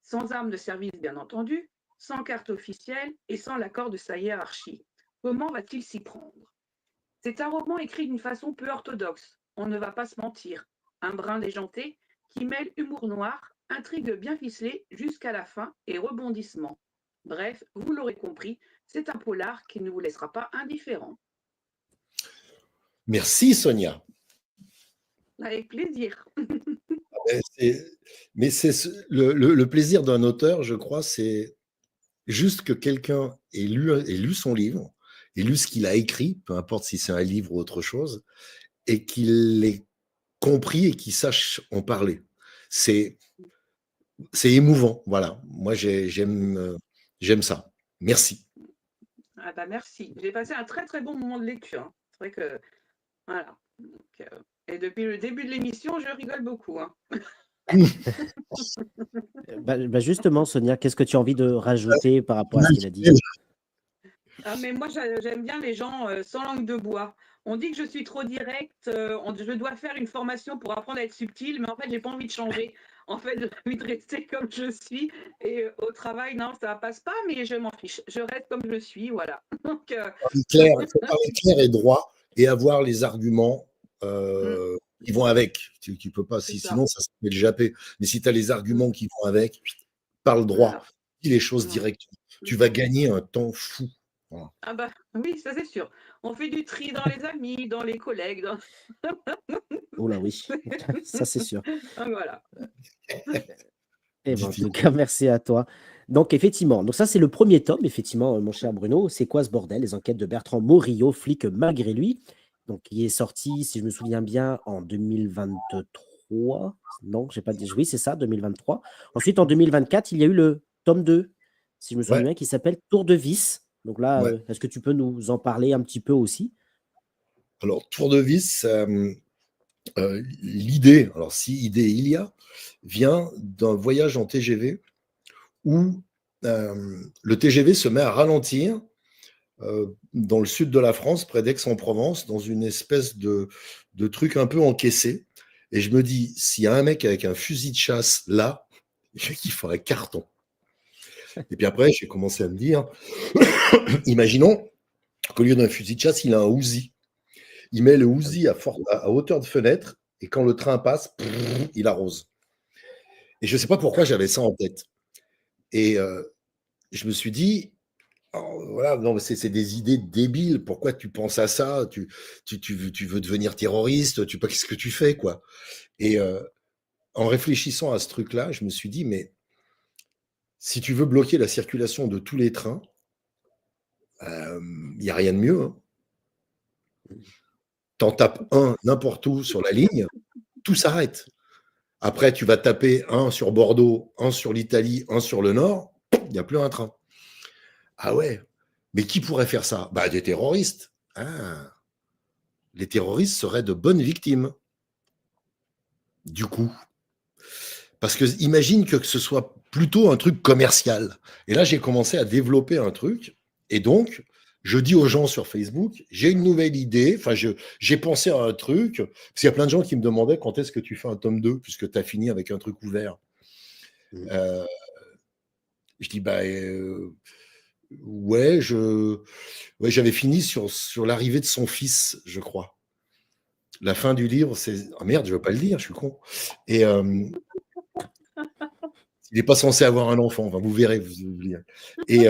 Sans arme de service, bien entendu, sans carte officielle et sans l'accord de sa hiérarchie. Comment va-t-il s'y prendre? C'est un roman écrit d'une façon peu orthodoxe, on ne va pas se mentir, un brin déjanté qui mêle humour noir, intrigue bien ficelée jusqu'à la fin et rebondissement. Bref, vous l'aurez compris, c'est un polar qui ne vous laissera pas indifférent. Merci Sonia. Avec plaisir. Mais c'est le plaisir d'un auteur, je crois, c'est juste que quelqu'un ait lu son livre, ait lu ce qu'il a écrit, peu importe si c'est un livre ou autre chose, et qu'il l'ait compris et qu'il sache en parler. C'est émouvant, voilà. Moi, j'aime ça. Merci. Ah bah merci. J'ai passé un très très bon moment de lecture. C'est vrai que voilà. Donc, et depuis le début de l'émission, je rigole beaucoup. Justement, Sonia, qu'est-ce que tu as envie de rajouter par rapport à ce qu'il a dit? Imagine- Ah, mais moi, j'aime bien les gens sans langue de bois. On dit que je suis trop directe, je dois faire une formation pour apprendre à être subtile, mais en fait, j'ai pas envie de changer. En fait, j'ai envie de rester comme je suis. Et au travail, non, ça passe pas, mais je m'en fiche. Je reste comme je suis, voilà. Donc, Clair, il faut parler clair et droit et avoir les arguments mm, qui vont avec. Tu peux pas, c'est ça. sinon ça s'appelle japper. Mais si tu as les Mm, arguments qui vont avec, parle droit, voilà. dis les choses Ouais. directement. Mm. Tu vas gagner un temps fou. Voilà. Ah bah oui, ça c'est sûr. On fait du tri dans les amis, dans les collègues. Oh là oui, ça c'est sûr. Ah, voilà. Eh ben, en Dit-il. tout cas, merci à toi. Donc effectivement, donc ça c'est le premier tome, effectivement, mon cher Bruno. C'est quoi ce bordel? Les enquêtes de Bertrand Morillo, flic malgré lui. Donc qui est sorti, si je me souviens bien, en 2023. Non, j'ai pas dit. Oui, c'est ça, 2023. Ensuite, en 2024, il y a eu le tome 2, si je me souviens Ouais, bien, qui s'appelle Tour de vis. Donc là, ouais. est-ce que tu peux nous en parler un petit peu aussi? Alors, tour de vis, l'idée, alors si idée il y a, vient d'un voyage en TGV où le TGV se met à ralentir dans le sud de la France, près d'Aix-en-Provence, dans une espèce de truc un peu encaissé. Et je me dis, s'il y a un mec avec un fusil de chasse là, il ferait carton. Et puis après, j'ai commencé à me dire, imaginons qu'au lieu d'un fusil de chasse, il a un Uzi. Il met le Uzi à hauteur de fenêtre et quand le train passe, il arrose. Et je ne sais pas pourquoi j'avais ça en tête. Et je me suis dit, alors, voilà, non, c'est des idées débiles. Pourquoi tu penses à ça? Tu veux devenir terroriste? Qu'est-ce que tu fais, quoi? Et en réfléchissant à ce truc-là, je me suis dit, mais si tu veux bloquer la circulation de tous les trains, il n'y a rien de mieux. Hein. T'en tapes un n'importe où sur la ligne, tout s'arrête. Après, tu vas taper un sur Bordeaux, un sur l'Italie, un sur le Nord, il n'y a plus un train. Ah ouais, mais qui pourrait faire ça? Bah, des terroristes. Ah, les terroristes seraient de bonnes victimes, du coup. Parce que imagine que ce soit plutôt un truc commercial. Et là, j'ai commencé à développer un truc. Et donc, je dis aux gens sur Facebook, j'ai une nouvelle idée. Enfin, j'ai pensé à un truc. Parce qu'il y a plein de gens qui me demandaient quand est-ce que tu fais un tome 2, puisque tu as fini avec un truc ouvert. Mm. Euh, je dis, bah, ouais, j'avais fini sur l'arrivée de son fils, je crois. La fin du livre, c'est. Ah merde, je ne veux pas le lire, je suis con. Et il n'est pas censé avoir un enfant, enfin, vous verrez. Et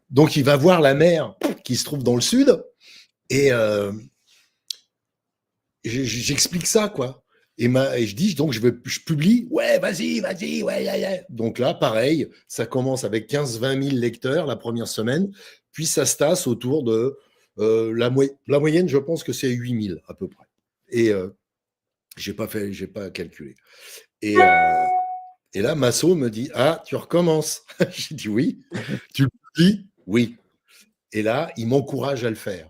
donc, il va voir la mère qui se trouve dans le sud. Et j'explique ça, quoi. Et je dis, donc, je publie. Ouais, vas-y, ouais, ouais, ouais. Donc là, pareil, ça commence avec 15-20 000 lecteurs la première semaine. Puis ça se tasse autour de la moyenne, je pense que c'est 8 000 à peu près. Et j'ai pas calculé. Et là, Masso me dit, ah, tu recommences. J'ai dit oui. Tu le publies? Oui. Et là, il m'encourage à le faire.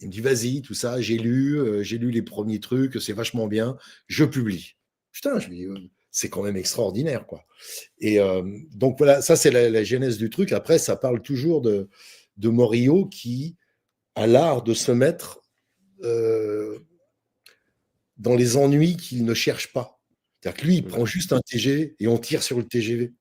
Il me dit, vas-y, tout ça, j'ai lu les premiers trucs, c'est vachement bien, je publie. Putain, je me dis, c'est quand même extraordinaire, quoi. Et donc voilà, ça c'est la genèse du truc. Après, ça parle toujours de Morillo qui a l'art de se mettre dans les ennuis qu'il ne cherche pas. C'est-à-dire que lui, il Mm. prend juste un TGV et on tire sur le TGV.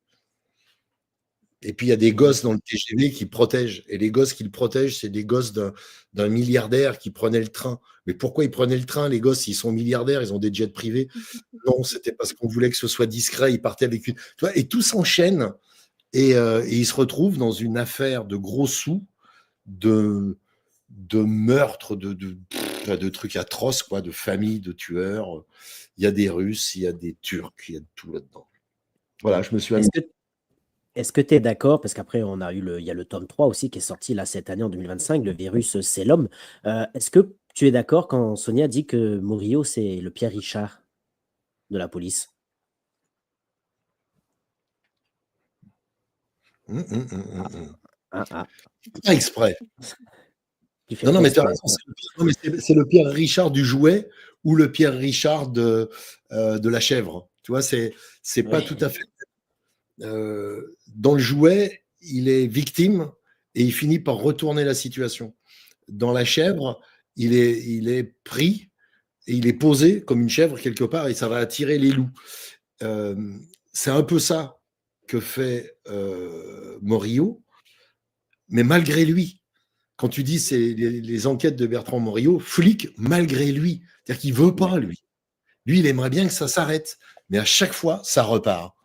Et puis, il y a des gosses dans le TGV qui protègent. Et les gosses qu'il protège, c'est des gosses d'un milliardaire qui prenait le train. Mais pourquoi ils prenaient le train, les gosses? Ils sont milliardaires, ils ont des jets privés. Non, c'était parce qu'on voulait que ce soit discret. Ils partaient avec une. Tu vois, et tout s'enchaîne. Et ils se retrouvent dans une affaire de gros sous, de meurtres, de trucs atroces, quoi, de familles, de tueurs. Il y a des Russes, il y a des Turcs, il y a de tout là-dedans. Voilà, je me suis Est-ce amusé. que Est-ce que tu es d'accord, parce qu'après il y a le tome 3 aussi qui est sorti là cette année en 2025, le virus c'est l'homme. Est-ce que tu es d'accord quand Sonia dit que Morillo c'est le Pierre Richard de la police? Hum. Ah, ah. Pas exprès. Tu fais Non, non, pas mais tu as exprès. raison. Non, mais c'est le Pierre Richard du jouet ou le Pierre Richard de la chèvre. Tu vois, c'est pas tout à Ouais. fait. Dans le jouet, il est victime et il finit par retourner la situation. Dans la chèvre, il est pris et il est posé comme une chèvre quelque part et ça va attirer les loups. C'est un peu ça que fait Morillo, mais malgré lui. Quand tu dis c'est les enquêtes de Bertrand Morillo, flic malgré lui. C'est-à-dire qu'il veut pas, Ouais. lui. Lui, il aimerait bien que ça s'arrête. Mais à chaque fois, ça repart.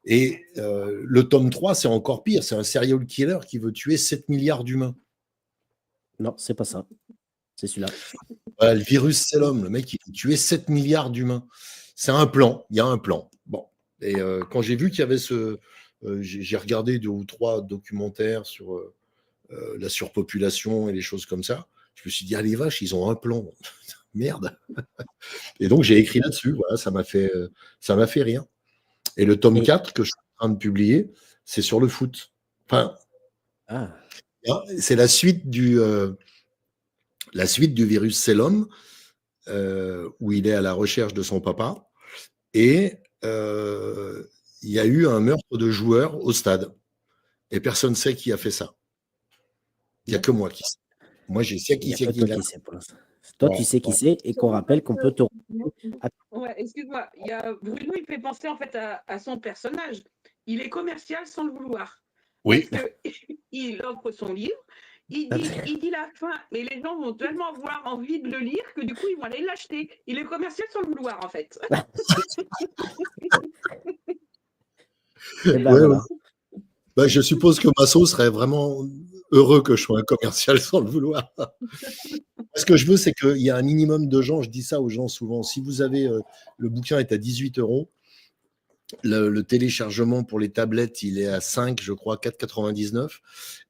Et le tome 3, c'est encore pire. C'est un serial killer qui veut tuer 7 milliards d'humains. Non, c'est pas ça. C'est celui-là. Voilà, le virus, c'est l'homme. Le mec, il veut tuer 7 milliards d'humains. C'est un plan. Il y a un plan. Bon. Et quand j'ai vu qu'il y avait j'ai regardé 2 ou 3 documentaires sur la surpopulation et les choses comme ça. Je me suis dit, ah les vaches, ils ont un plan. Merde. Et donc, j'ai écrit là-dessus. Voilà, ça m'a fait rire. Et le tome Et 4 que je suis en train de publier, c'est sur le foot. Enfin, ah, c'est la suite du virus, c'est l'homme, où il est à la recherche de son papa. Et il y a eu un meurtre de joueur au stade. Et personne ne sait qui a fait ça. Il n'y a que moi qui sais. Moi, je sais il qui n'y a c'est que qui toi l'a. qui sais pour l'instant. Toi, tu Ouais, sais qui ouais. c'est et qu'on rappelle qu'on peut te retrouver à- Ouais, excuse-moi. Bruno, il fait penser en fait à son personnage. Il est commercial sans le vouloir. Parce Oui. que il offre son livre, il dit la fin, mais les gens vont tellement avoir envie de le lire que du coup, ils vont aller l'acheter. Il est commercial sans le vouloir, en fait. Et ben Ouais, ouais. voilà. Bah, je suppose que Masso serait vraiment heureux que je sois un commercial sans le vouloir. Ce que je veux, c'est qu'il y a un minimum de gens, je dis ça aux gens souvent, si vous avez, le bouquin est à 18 €, le téléchargement pour les tablettes, il est à 5, je crois, 4,99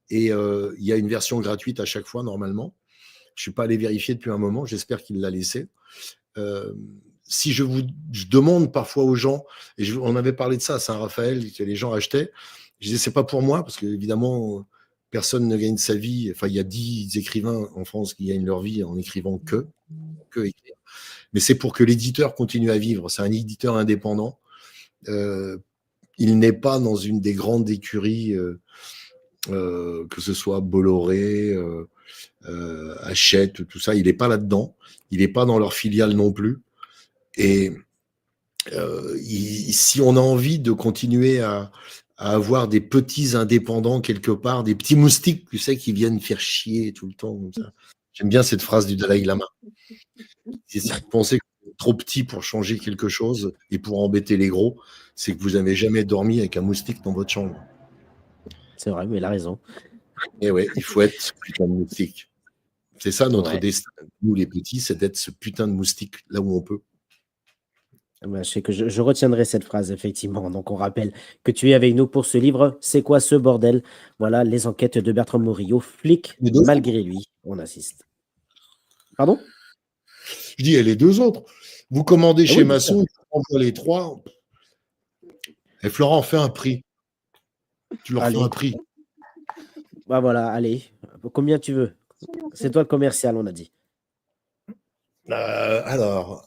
et il y a une version gratuite à chaque fois, normalement. Je ne suis pas allé vérifier depuis un moment, j'espère qu'il l'a laissé. Si je demande parfois aux gens, et on avait parlé de ça à Saint-Raphaël, que les gens achetaient, je disais, c'est pas pour moi, parce qu'évidemment, personne ne gagne sa vie. Enfin, il y a 10 écrivains en France qui gagnent leur vie en écrivant que écrire. Mais c'est pour que l'éditeur continue à vivre. C'est un éditeur indépendant. Il n'est pas dans une des grandes écuries, que ce soit Bolloré, Hachette, tout ça. Il n'est pas là-dedans. Il n'est pas dans leur filiale non plus. Et si on a envie de continuer à avoir des petits indépendants quelque part, des petits moustiques, tu sais, qui viennent faire chier tout le temps comme ça. J'aime bien cette phrase du Dalai Lama. Si vous pensez que vous êtes trop petit pour changer quelque chose et pour embêter les gros, c'est que vous n'avez jamais dormi avec un moustique dans votre chambre. C'est vrai, mais il a raison. Et ouais, il faut être ce putain de moustique. C'est ça notre Ouais. destin. Nous, les petits, c'est d'être ce putain de moustique là où on peut. Ben, je sais que je retiendrai cette phrase, effectivement. Donc, on rappelle que tu es avec nous pour ce livre. C'est quoi ce bordel? Voilà, les enquêtes de Bertrand Morillo, flic, Les deux malgré lui. On assiste. Pardon? Je dis, et les deux autres. Vous commandez Ah chez oui, bien sûr. Masson, je vous envoie les 3. Et Florent, fais un prix. Tu leur fais Allez. un prix. Bah voilà, allez. Combien tu veux? C'est toi le commercial, on a dit. Alors,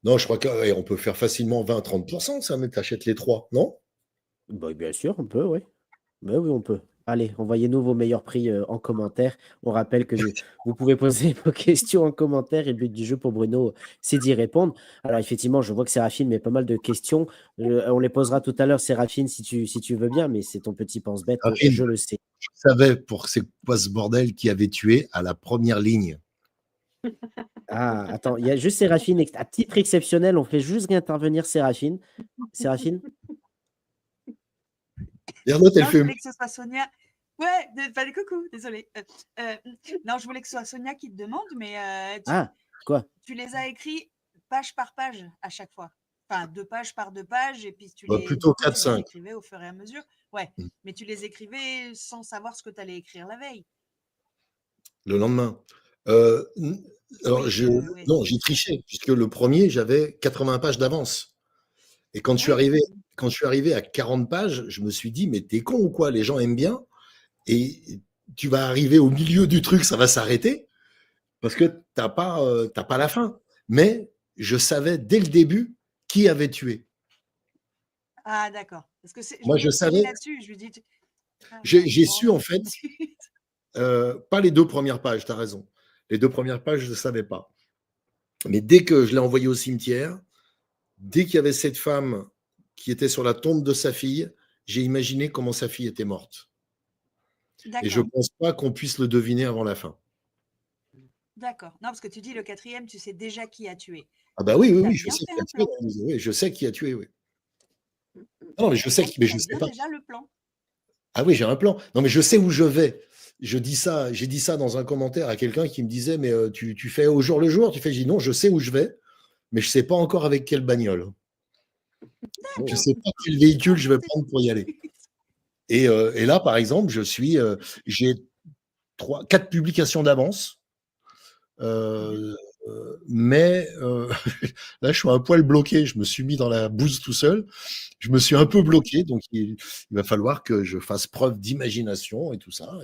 non, je crois qu'on peut faire facilement 20-30%, ça, mais t'achètes les 3, non? Bah, bien sûr, on peut, oui. Ben oui, on peut. Allez, envoyez-nous vos meilleurs prix en commentaire. On rappelle que vous pouvez poser vos questions en commentaire et le but du jeu pour Bruno, c'est d'y répondre. Alors, effectivement, je vois que Séraphine met pas mal de questions. On les posera tout à l'heure, Séraphine, si tu veux bien, mais c'est ton petit pense-bête, Séraphine, je le sais. je savais pour c'est quoi ce bordel qui avait tué à la première ligne. Ah, attends, il y a juste Séraphine, à titre exceptionnel, on fait juste intervenir Séraphine. Séraphine? Bernotte, elle Non, je fait. voulais que ce soit Sonia. Ouais, fallait coucou, désolé. Non, je voulais que ce soit Sonia qui te demande, mais Ah, quoi? tu les as écrits page par page à chaque fois. Enfin, 2 pages par 2 pages, et puis Bah, plutôt du coup, tu les 4-5. écrivais au fur et à mesure. Ouais, mais tu les écrivais sans savoir ce que tu allais écrire la veille. Le lendemain. Alors, Oui, oui. non, j'ai triché, puisque le premier, j'avais 80 pages d'avance. Et quand je suis arrivé à 40 pages, je me suis dit, mais t'es con ou quoi? Les gens aiment bien. Et tu vas arriver au milieu du truc, ça va s'arrêter parce que t'as pas la fin. Mais je savais dès le début qui avait tué. Ah, d'accord. Parce que je Moi, me je questionnais savais, là-dessus. Je lui dis, ah, j'ai bon, su en fait, pas les 2 premières pages, tu as raison. Les 2 premières pages, je ne savais pas. Mais dès que je l'ai envoyé au cimetière, dès qu'il y avait cette femme qui était sur la tombe de sa fille, j'ai imaginé comment sa fille était morte. Et je ne d'accord, pense pas qu'on puisse le deviner avant la fin. d'accord. Non, parce que tu dis le quatrième, tu sais déjà qui a tué. Ah bah oui, oui, Tu as oui, je bien sais fait qui a un tué. plan. Oui, je sais qui a tué, oui. Mmh mh. Non, mais je sais Donc, mais tu je as sais bien pas. déjà le plan. Ah oui, j'ai un plan. Non, mais je sais où je vais. J'ai dit ça dans un commentaire à quelqu'un qui me disait, mais tu fais au jour le jour? Tu fais, j'ai dit non, je sais où je vais, mais je ne sais pas encore avec quelle bagnole. Je ne Oh! D'accord. sais pas quel véhicule Ah, je bah, vais prendre pour y aller. Et là, par exemple, j'ai 4 publications d'avance. Mhm. Mais là, je suis un poil bloqué. Je me suis mis dans la bouse tout seul. Je me suis un peu bloqué, donc il va falloir que je fasse preuve d'imagination et tout ça.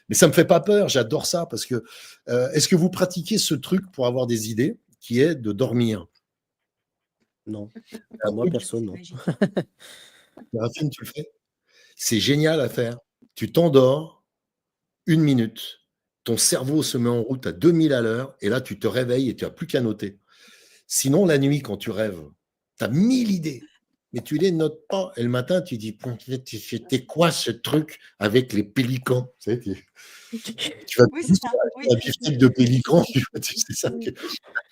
Mais ça me fait pas peur. J'adore ça parce que est-ce que vous pratiquez ce truc pour avoir des idées, qui est de dormir? Non, C'est pas un moi truc, perso, C'est non. magique. Séraphine, tu le fais? C'est génial à faire. Tu t'endors 1 minute, ton cerveau se met en route à 2000 à l'heure, et là, tu te réveilles et tu as plus qu'à noter. Sinon, la nuit, quand tu rêves, tu as 1000 idées, mais tu les notes pas. Et le matin, tu dis, c'était quoi ce truc avec les pélicans? Tu vas Oui, c'est plus ça. Oui. un beefsteak de pélican, c'est ça que tu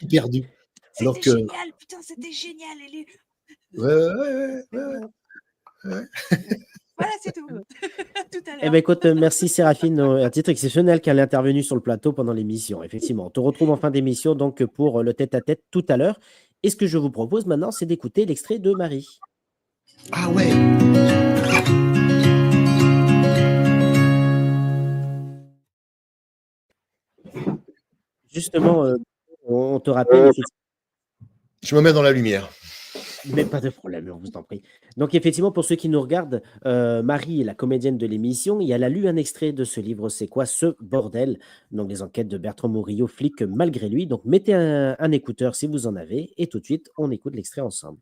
es perdu. Alors C'était que, génial, putain, c'était génial. ouais, ouais, ouais, ouais, ouais. Voilà, c'est tout. Tout à Eh ben l'heure. écoute, merci Séraphine, un titre exceptionnel qu'elle est intervenue sur le plateau pendant l'émission. Effectivement, on te retrouve en fin d'émission donc pour le tête-à-tête tout à l'heure. Et ce que je vous propose maintenant, c'est d'écouter l'extrait de Marie. Ah ouais. Justement, on te rappelle effectivement. Je me mets dans la lumière. Mais pas de problème, on vous en prie. Donc effectivement, pour ceux qui nous regardent, Marie est la comédienne de l'émission et elle a lu un extrait de ce livre «C'est quoi ce bordel?» donc les enquêtes de Bertrand Morillo, flic malgré lui. Donc mettez un écouteur si vous en avez et tout de suite, on écoute l'extrait ensemble.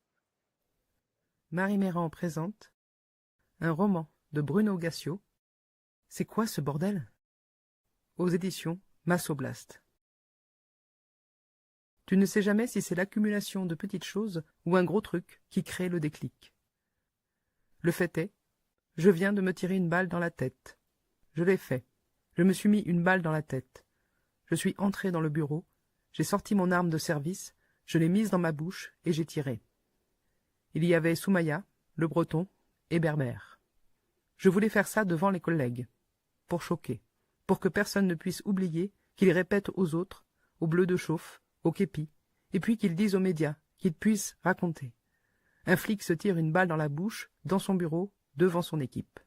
Marie Méran présente un roman de Bruno Gassio. C'est quoi ce bordel? Aux éditions Massoblast. Tu ne sais jamais si c'est l'accumulation de petites choses ou un gros truc qui crée le déclic. Le fait est, je viens de me tirer une balle dans la tête. Je l'ai fait. Je me suis mis une balle dans la tête. Je suis entré dans le bureau, j'ai sorti mon arme de service, je l'ai mise dans ma bouche et j'ai tiré. Il y avait Soumaya, le breton, et Berbère. Je voulais faire ça devant les collègues, pour choquer, pour que personne ne puisse oublier qu'ils répètent aux autres, aux bleus de chauffe, aux képis, et puis qu'ils disent aux médias, qu'ils puissent raconter. Un flic se tire une balle dans la bouche, dans son bureau, devant son équipe.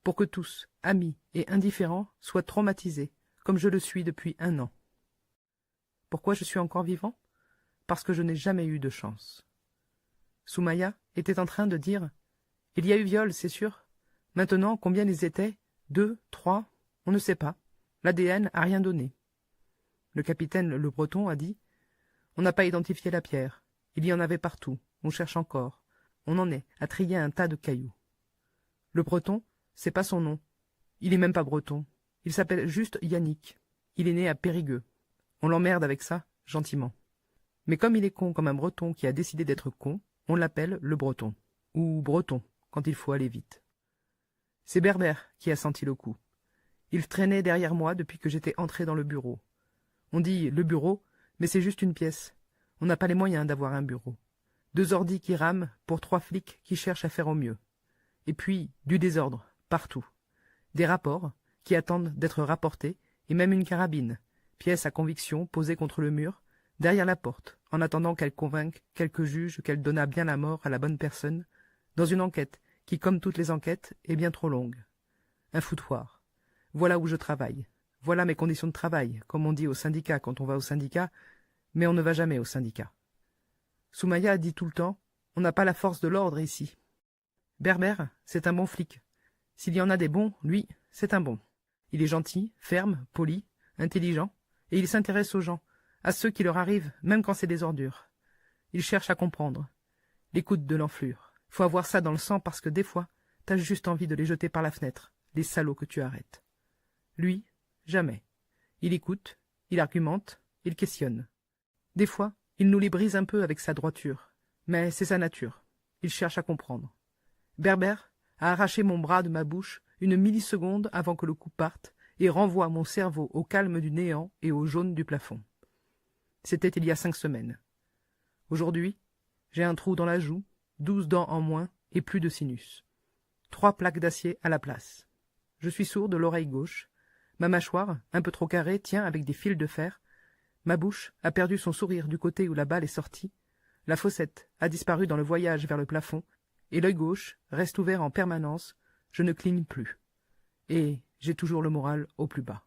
Pour que tous, amis et indifférents, soient traumatisés, comme je le suis depuis 1 an. Pourquoi je suis encore vivant? Parce que je n'ai jamais eu de chance. Soumaya était en train de dire « Il y a eu viol, c'est sûr. Maintenant, combien ils étaient? 2, 3, on ne sait pas. L'ADN a rien donné. » Le capitaine Le Breton a dit « On n'a pas identifié la pierre. Il y en avait partout. On cherche encore. On en est à trier un tas de cailloux. » Le Breton, c'est pas son nom. Il est même pas breton. Il s'appelle juste Yannick. Il est né à Périgueux. On l'emmerde avec ça, gentiment. Mais comme il est con comme un breton qui a décidé d'être con, on l'appelle le breton. Ou breton, quand il faut aller vite. C'est Berbère qui a senti le coup. Il traînait derrière moi depuis que j'étais entré dans le bureau. On dit le bureau, mais c'est juste une pièce. On n'a pas les moyens d'avoir un bureau. 2 ordis qui rament pour 3 flics qui cherchent à faire au mieux. Et puis, du désordre, partout. Des rapports qui attendent d'être rapportés, et même une carabine, pièce à conviction posée contre le mur, derrière la porte, en attendant qu'elle convainque quelques juges qu'elle donna bien la mort à la bonne personne, dans une enquête qui, comme toutes les enquêtes, est bien trop longue. Un foutoir. Voilà où je travaille. Voilà mes conditions de travail, comme on dit au syndicat quand on va au syndicat, mais on ne va jamais au syndicat. Soumaya dit tout le temps, on n'a pas la force de l'ordre ici. Berbère, c'est un bon flic. S'il y en a des bons, lui, c'est un bon. Il est gentil, ferme, poli, intelligent, et il s'intéresse aux gens, à ceux qui leur arrivent, même quand c'est des ordures. Il cherche à comprendre. L'écoute de l'enflure. Faut avoir ça dans le sang parce que des fois, t'as juste envie de les jeter par la fenêtre, les salauds que tu arrêtes. Lui, jamais. Il écoute, il argumente, il questionne. Des fois, il nous les brise un peu avec sa droiture, mais c'est sa nature. Il cherche à comprendre. Berbère a arraché mon bras de ma bouche une milliseconde avant que le coup parte et renvoie mon cerveau au calme du néant et au jaune du plafond. C'était il y a 5 semaines. Aujourd'hui, j'ai un trou dans la joue, 12 dents en moins et plus de sinus. 3 plaques d'acier à la place. Je suis sourd de l'oreille gauche. Ma mâchoire, un peu trop carrée, tient avec des fils de fer. Ma bouche a perdu son sourire du côté où la balle est sortie. La fossette a disparu dans le voyage vers le plafond, et l'œil gauche reste ouvert en permanence. Je ne cligne plus. Et j'ai toujours le moral au plus bas.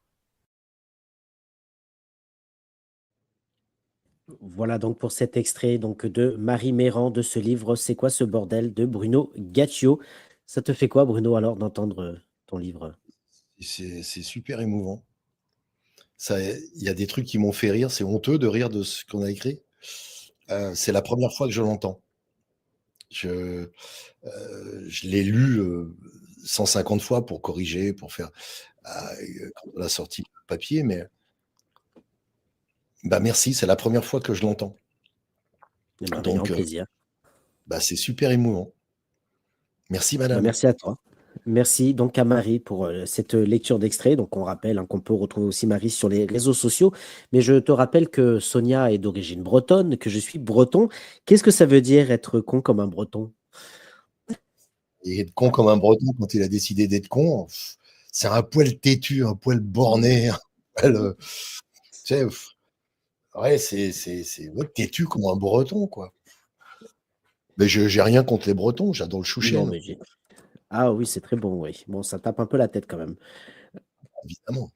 Voilà donc pour cet extrait donc de Marie Méran de ce livre C'est quoi ce bordel de Bruno Gaccio. Ça te fait quoi, Bruno, alors d'entendre ton livre? C'est super émouvant. Il y a des trucs qui m'ont fait rire. C'est honteux de rire de ce qu'on a écrit. C'est la première fois que je l'entends. Je l'ai lu 150 fois pour corriger, pour faire quand on a sorti le papier, mais merci, c'est la première fois que je l'entends. Avec grand Donc, plaisir. c'est super émouvant. Merci, madame. Merci à toi. Merci donc à Marie pour cette lecture d'extrait. Donc on rappelle qu'on peut retrouver aussi Marie sur les réseaux sociaux. Mais je te rappelle que Sonia est d'origine bretonne, que je suis breton. Qu'est-ce que ça veut dire être con comme un breton? Et être con comme un breton quand il a décidé d'être con, c'est un poil têtu, un poil borné, un poil, tu sais, ouais, c'est têtu comme un breton, quoi. Mais j'ai rien contre les bretons, j'adore le Non, chouchen, mais ah oui, c'est très bon, oui. Bon, ça tape un peu la tête quand même. évidemment.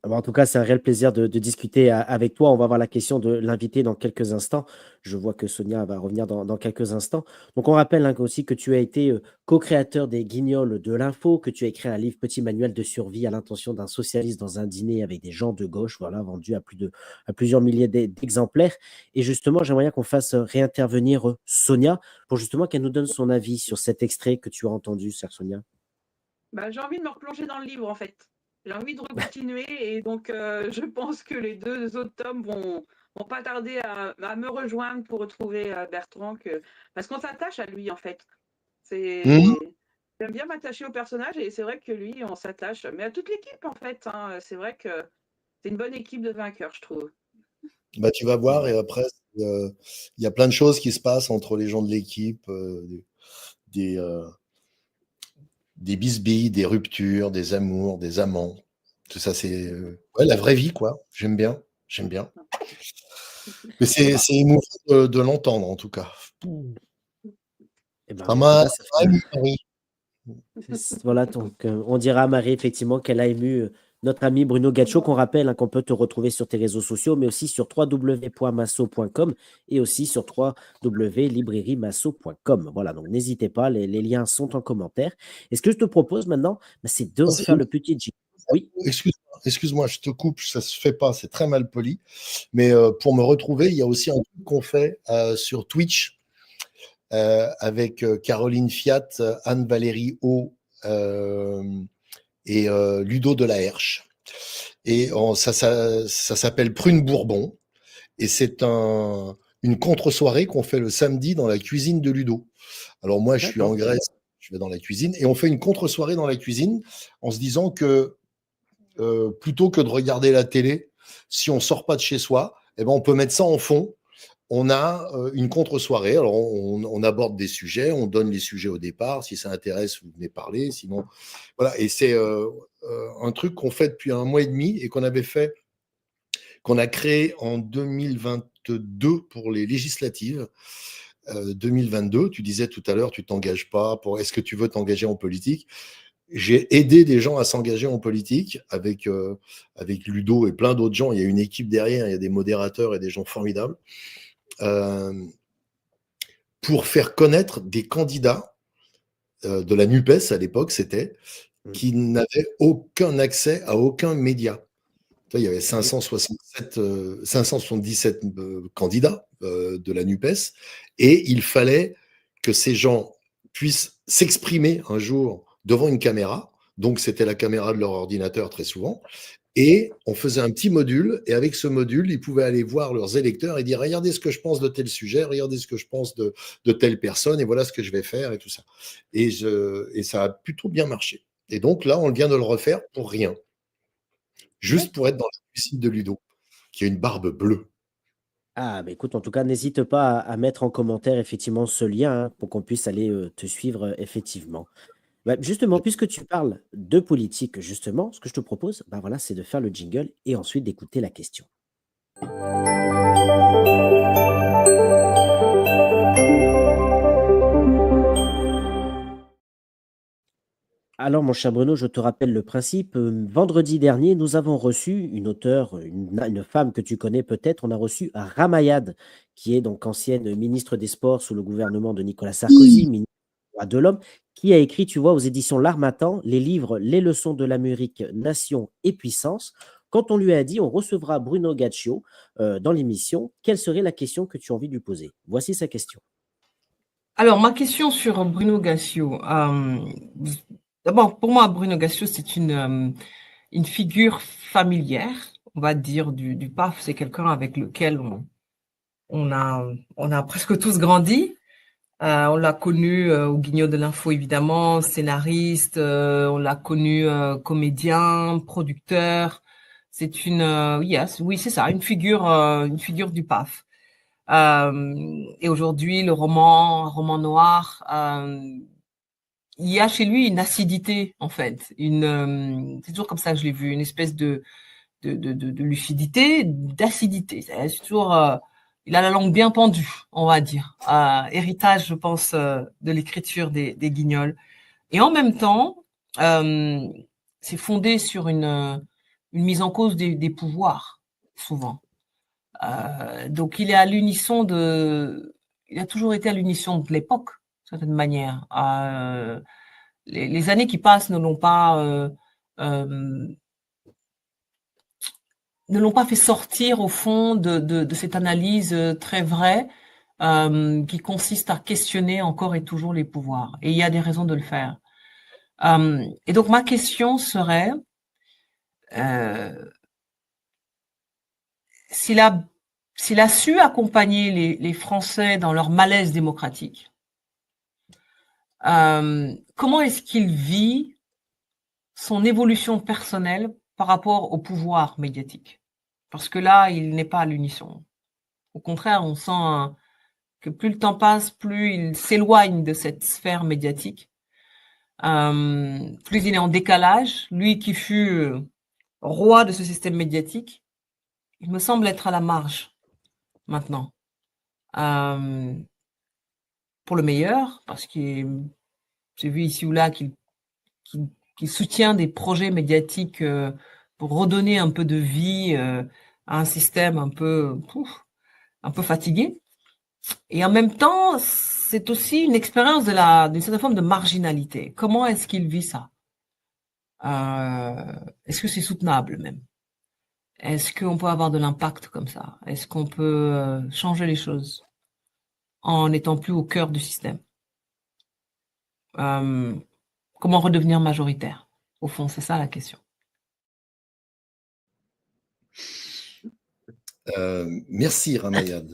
En tout cas, c'est un réel plaisir de discuter avec toi. On va avoir la question de l'invité dans quelques instants. Je vois que Sonia va revenir dans quelques instants. Donc, on rappelle aussi que tu as été co-créateur des Guignols de l'info, que tu as écrit un livre Petit manuel de survie à l'intention d'un socialiste dans un dîner avec des gens de gauche, voilà, vendu à plusieurs milliers d'exemplaires. Et justement, j'aimerais bien qu'on fasse réintervenir Sonia pour justement qu'elle nous donne son avis sur cet extrait que tu as entendu, chère Sonia. J'ai envie de me replonger dans le livre, en fait. J'ai envie de continuer et donc je pense que les 2 autres tomes vont pas tarder à me rejoindre pour retrouver Bertrand, parce qu'on s'attache à lui, en fait. J'aime bien m'attacher au personnage et c'est vrai que lui, on s'attache, mais à toute l'équipe, en fait, hein. C'est vrai que c'est une bonne équipe de vainqueurs, je trouve. Tu vas voir, et après, il y a plein de choses qui se passent entre les gens de l'équipe, des bisbilles, des ruptures, des amours, des amants. Tout ça, c'est la vraie vie, quoi. J'aime bien. Mais c'est émouvant de l'entendre, en tout cas. Eh ben, Ça en tout m'a cas, ça fait- ému, Marie. Voilà, donc on dira à Marie effectivement qu'elle a ému notre ami Bruno Gaccio, qu'on rappelle qu'on peut te retrouver sur tes réseaux sociaux, mais aussi sur www.masso.com et aussi sur www.librairiemasso.com. Voilà, donc n'hésitez pas, les liens sont en commentaire. Et ce que je te propose maintenant, c'est de faire le petit jingle. Oui. Excuse-moi, je te coupe, ça se fait pas, c'est très mal poli. Mais pour me retrouver, il y a aussi un truc qu'on fait sur Twitch avec Caroline Fiat, Anne-Valérie O et Ludo de la Herche. Et ça s'appelle Prune Bourbon. Et c'est une contre-soirée qu'on fait le samedi dans la cuisine de Ludo. Alors moi, je suis en Grèce, je vais dans la cuisine, et on fait une contre-soirée dans la cuisine en se disant que plutôt que de regarder la télé, si on sort pas de chez soi, on peut mettre ça en fond. On a une contre-soirée. Alors, on aborde des sujets, on donne les sujets au départ. Si ça intéresse, vous venez parler. Sinon, voilà. Et c'est un truc qu'on fait depuis 1 mois et demi et qu'on a créé en 2022 pour les législatives. 2022, tu disais tout à l'heure, tu t'engages pas. Est-ce que tu veux t'engager en politique? J'ai aidé des gens à s'engager en politique avec Ludo et plein d'autres gens. Il y a une équipe derrière, il y a des modérateurs et des gens formidables. Pour faire connaître des candidats de la NUPES à l'époque, c'était qui n'avaient aucun accès à aucun média. Il y avait 577 candidats de la NUPES, et il fallait que ces gens puissent s'exprimer un jour devant une caméra. Donc, c'était la caméra de leur ordinateur très souvent. Et on faisait un petit module, et avec ce module, ils pouvaient aller voir leurs électeurs et dire « Regardez ce que je pense de tel sujet, regardez ce que je pense de telle personne, et voilà ce que je vais faire, et tout ça. » Et ça a plutôt bien marché. Et donc là, on vient de le refaire pour rien. Juste pour être dans la cuisine de Ludo, qui a une barbe bleue. Ah, bah écoute, en tout cas, n'hésite pas à mettre en commentaire effectivement ce lien hein, pour qu'on puisse aller te suivre effectivement. Bah, justement, puisque tu parles de politique, justement, ce que je te propose, bah voilà, c'est de faire le jingle et ensuite d'écouter la question. Alors, mon cher Bruno, je te rappelle le principe. Vendredi dernier, nous avons reçu une auteure, une femme que tu connais peut-être. On a reçu Ramayad, qui est donc ancienne ministre des Sports sous le gouvernement de Nicolas Sarkozy, ministre des droits de l'homme, qui a écrit, tu vois, aux éditions L'Harmattan, les livres Les leçons de l'Amérique, Nation et puissance. Quand on lui a dit, on recevra Bruno Gaccio dans l'émission, quelle serait la question que tu as envie de lui poser? Voici sa question. Alors, ma question sur Bruno Gaccio. D'abord, pour moi, Bruno Gaccio, c'est une figure familière, on va dire, du PAF. C'est quelqu'un avec lequel on a presque tous grandi. On l'a connu au Guignol de l'Info, évidemment, scénariste. On l'a connu comédien, producteur. C'est oui, c'est ça, une figure du PAF. Et aujourd'hui, le roman noir, il y a chez lui une acidité, en fait. C'est toujours comme ça que je l'ai vu, une espèce de lucidité, d'acidité. C'est toujours, il a la langue bien pendue, on va dire. Héritage, je pense, de l'écriture des Guignols. Et en même temps, c'est fondé sur une mise en cause des pouvoirs, souvent. Donc, il a toujours été à l'unisson de l'époque, d'une certaine manière. Les années qui passent ne l'ont pas fait sortir au fond de cette analyse très vraie qui consiste à questionner encore et toujours les pouvoirs. Et il y a des raisons de le faire. Et donc, ma question serait s'il a su accompagner les Français dans leur malaise démocratique, comment est-ce qu'il vit son évolution personnelle par rapport au pouvoir médiatique? Parce que là, il n'est pas à l'unisson. Au contraire, on sent que plus le temps passe, plus il s'éloigne de cette sphère médiatique. Plus il est en décalage. Lui qui fut roi de ce système médiatique, il me semble être à la marge maintenant. Pour le meilleur, parce que j'ai vu ici ou là qu'il soutient des projets médiatiques pour redonner un peu de vie à un système un peu fatigué. Et en même temps, c'est aussi une expérience d'une certaine forme de marginalité. Comment est-ce qu'il vit ça? Est-ce que c'est soutenable même? Est-ce qu'on peut avoir de l'impact comme ça? Est-ce qu'on peut changer les choses en n'étant plus au cœur du système? Comment redevenir majoritaire? Au fond, c'est ça la question. Merci Ramayad.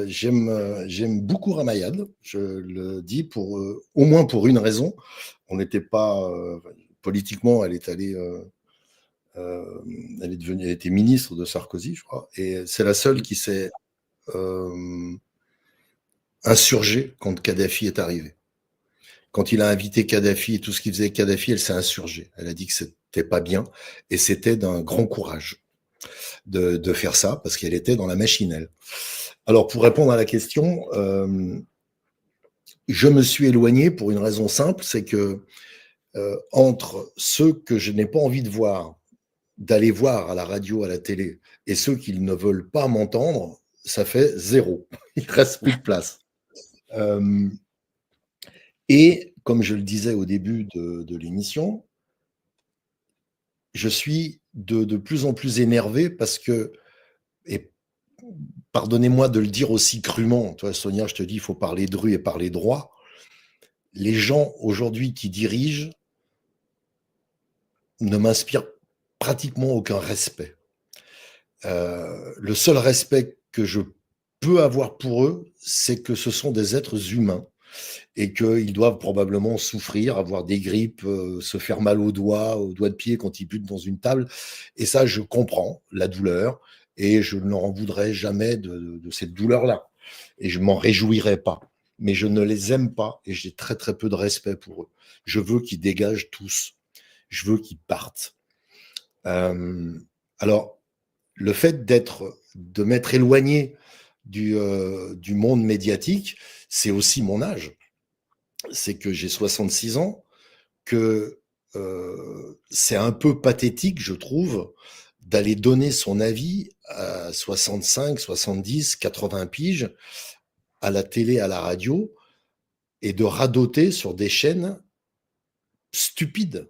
J'aime beaucoup Ramayad. Je le dis au moins pour une raison. On n'était pas politiquement, elle était ministre de Sarkozy, je crois, et c'est la seule qui s'est insurgée quand Kadhafi est arrivé. Quand il a invité Kadhafi et tout ce qu'il faisait avec Kadhafi, elle s'est insurgée. Elle a dit que c'était pas bien, et c'était d'un grand courage de faire ça, parce qu'elle était dans la machine, elle. Alors, pour répondre à la question, je me suis éloigné pour une raison simple, c'est que entre ceux que je n'ai pas envie de voir, d'aller voir à la radio, à la télé, et ceux qui ne veulent pas m'entendre, ça fait 0. Il reste plus de place. Et comme je le disais au début de l'émission, je suis de plus en plus énervé parce que, et pardonnez-moi de le dire aussi crûment, toi Sonia, je te dis, il faut parler dru et parler droit. Les gens aujourd'hui qui dirigent ne m'inspirent pratiquement aucun respect. Le seul respect que je peux avoir pour eux, c'est que ce sont des êtres humains et qu'ils doivent probablement souffrir, avoir des grippes, se faire mal aux doigts de pied quand ils butent dans une table. Et ça, je comprends la douleur et je ne leur en voudrais jamais de cette douleur-là. Et je m'en réjouirais pas. Mais je ne les aime pas et j'ai très très peu de respect pour eux. Je veux qu'ils dégagent tous. Je veux qu'ils partent. Alors, le fait de m'être éloigné du monde médiatique, c'est aussi mon âge. C'est que j'ai 66 ans, que c'est un peu pathétique, je trouve, d'aller donner son avis à 65, 70, 80 piges à la télé, à la radio, et de radoter sur des chaînes stupides.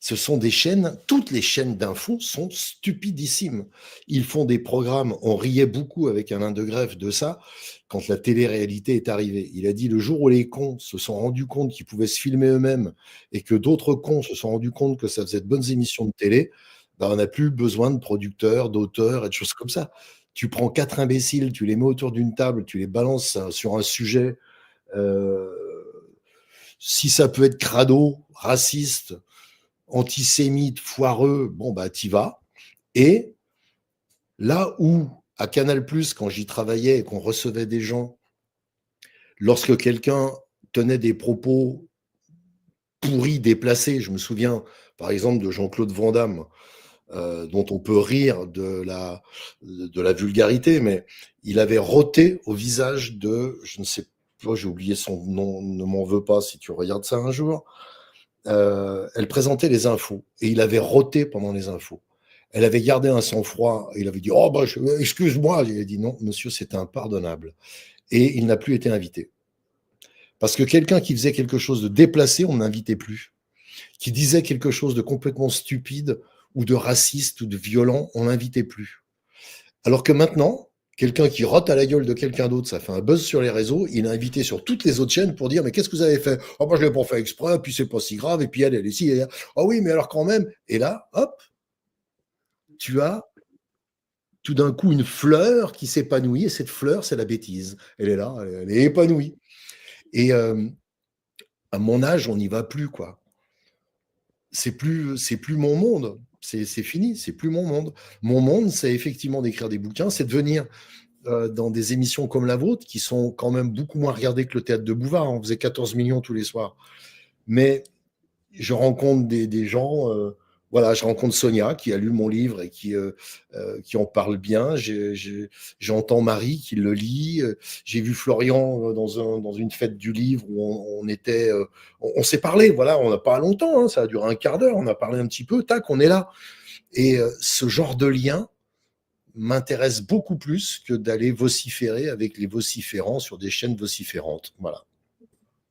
Ce sont des chaînes, toutes les chaînes d'infos sont stupidissimes. Ils font des programmes, on riait beaucoup avec Alain de Greff de ça, quand la télé-réalité est arrivée. Il a dit le jour où les cons se sont rendus compte qu'ils pouvaient se filmer eux-mêmes et que d'autres cons se sont rendus compte que ça faisait de bonnes émissions de télé, ben on n'a plus besoin de producteurs, d'auteurs et de choses comme ça. Tu prends 4 imbéciles, tu les mets autour d'une table, tu les balances sur un sujet, euh, si ça peut être crado, raciste, antisémite, foireux, bon, bah, t'y vas. Et là où, à Canal+, quand j'y travaillais et qu'on recevait des gens, lorsque quelqu'un tenait des propos pourris, déplacés, je me souviens, par exemple, de Jean-Claude Van Damme, dont on peut rire de la vulgarité, mais il avait roté au visage de, je ne sais pas, j'ai oublié son nom, ne m'en veux pas si tu regardes ça un jour, elle présentait les infos et il avait roté pendant les infos. Elle avait gardé un sang-froid. Il avait dit oh bah excuse-moi. Il a dit non monsieur, c'est impardonnable. Et il n'a plus été invité parce que quelqu'un qui faisait quelque chose de déplacé, on n'invitait plus. Qui disait quelque chose de complètement stupide ou de raciste ou de violent, on n'invitait plus. Alors que maintenant, quelqu'un qui rote à la gueule de quelqu'un d'autre, ça fait un buzz sur les réseaux, il est invité sur toutes les autres chaînes pour dire mais qu'est-ce que vous avez fait? Oh moi je l'ai pas fait exprès, puis c'est pas si grave, et puis elle est ici, et oh oui, mais alors quand même, et là, hop, tu as tout d'un coup une fleur qui s'épanouit, et cette fleur, c'est la bêtise. Elle est là, elle est épanouie. Et à mon âge, on n'y va plus, quoi. C'est plus mon monde. C'est fini, c'est plus mon monde. Mon monde, c'est effectivement d'écrire des bouquins, c'est de venir dans des émissions comme la vôtre, qui sont quand même beaucoup moins regardées que le théâtre de Bouvard. On faisait 14 millions tous les soirs. Mais je rencontre des gens, voilà, je rencontre Sonia qui a lu mon livre et qui en parle bien. J'entends Marie qui le lit. J'ai vu Florian dans une fête du livre où on s'est parlé, voilà, on n'a pas longtemps, hein, ça a duré un quart d'heure, on a parlé un petit peu, tac, on est là. Et ce genre de lien m'intéresse beaucoup plus que d'aller vociférer avec les vociférants sur des chaînes vociférantes. Voilà.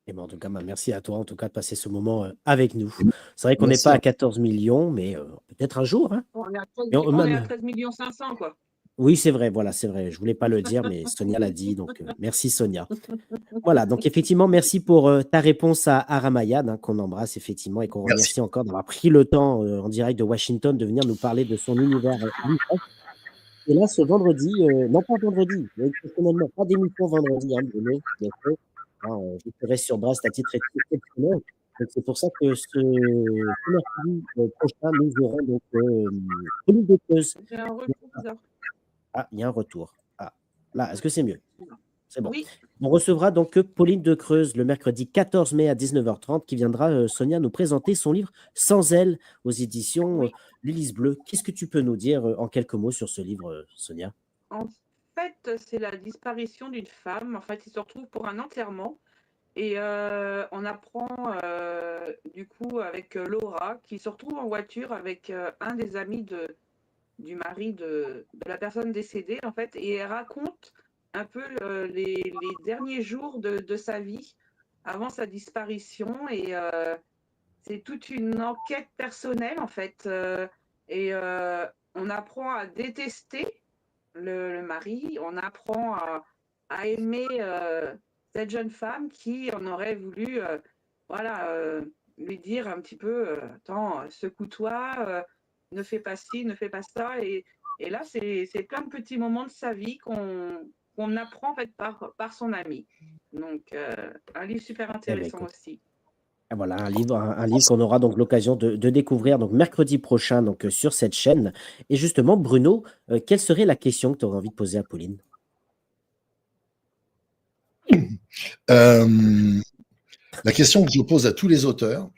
Et ben, en tout cas, merci à toi en tout cas de passer ce moment avec nous. C'est vrai qu'on n'est Merci. pas à 14 millions, mais peut-être un jour. Hein. On est à 13, Et on est à 13 500 000, quoi. Oui, c'est vrai, voilà, c'est vrai. Je voulais pas le dire, mais Sonia l'a dit, donc merci Sonia. Voilà, donc effectivement, merci pour ta réponse à Ramayad, hein, qu'on embrasse effectivement et qu'on Merci. remercie encore d'avoir pris le temps en direct de Washington de venir nous parler de son univers livresque. Et là, ce vendredi, non pas vendredi, mais exceptionnellement, pas d'émission vendredi, hein, mais bien sûr, hein, je serai sur Brest à titre exceptionnel. Donc c'est pour ça que ce mercredi prochain, nous aurons donc Pauline de Creuse. J'ai un retour bizarre. Ah, il y a un retour. Ah, là, est-ce que c'est mieux? C'est bon. Oui. On recevra donc Pauline de Creuse le mercredi 14 mai à 19h30 qui viendra, Sonia, nous présenter son livre Sans elle aux éditions l'Hélice Bleue. Qu'est-ce que tu peux nous dire en quelques mots sur ce livre, Sonia? En fait, c'est la disparition d'une femme. En fait, il se retrouve pour un enterrement. Et on apprend du coup avec Laura qui se retrouve en voiture avec un des amis du mari de la personne décédée, en fait, et elle raconte un peu les derniers jours de sa vie avant sa disparition. Et c'est toute une enquête personnelle, en fait. Et on apprend à détester le mari, on apprend à aimer cette jeune femme qui en aurait voulu, voilà, lui dire un petit peu, attends, secoue-toi, ne fais pas ci, ne fais pas ça. Et là, c'est plein de petits moments de sa vie qu'on apprend en fait par son ami. Donc, un livre super Eh ben, intéressant écoute, aussi. voilà un livre qu'on aura donc l'occasion de découvrir donc mercredi prochain donc sur cette chaîne. Et justement, Bruno, quelle serait la question que tu aurais envie de poser à Pauline? La question que je pose à tous les auteurs,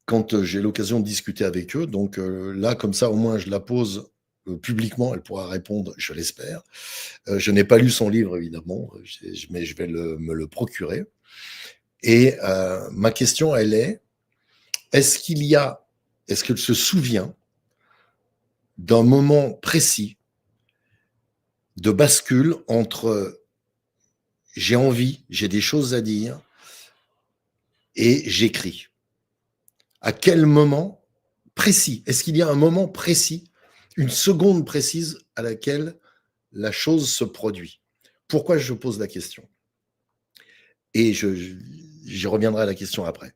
quand j'ai l'occasion de discuter avec eux, donc là, comme ça, au moins, je la pose publiquement, elle pourra répondre, je l'espère. Je n'ai pas lu son livre, évidemment, mais je vais me le procurer. Et ma question, elle est, est-ce qu'elle se souvient d'un moment précis de bascule entre j'ai envie, j'ai des choses à dire et j'écris? À quel moment précis? Est-ce qu'il y a un moment précis, une seconde précise à laquelle la chose se produit? Pourquoi je pose la question? Et j'y reviendrai à la question après.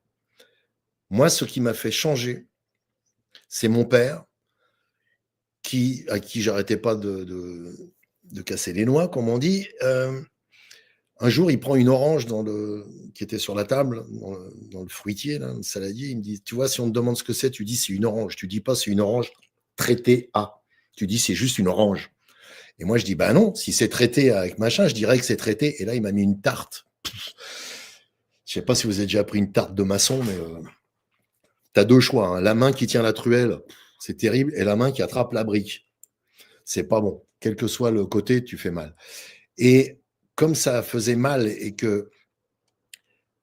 Moi, ce qui m'a fait changer, c'est mon père, à qui j'arrêtais pas de casser les noix, comme on dit. Un jour, il prend une orange qui était sur la table, dans le fruitier, là, le saladier. Il me dit, tu vois, si on te demande ce que c'est, tu dis c'est une orange. Tu dis pas c'est une orange traitée à. Tu dis c'est juste une orange. Et moi, je dis, bah non, si c'est traité avec machin, je dirais que c'est traité. Et là, il m'a mis une tarte. Je sais pas si vous avez déjà pris une tarte de maçon, mais tu as deux choix. Hein. La main qui tient la truelle, c'est terrible, et la main qui attrape la brique. C'est pas bon. Quel que soit le côté, tu fais mal. Et comme ça faisait mal et que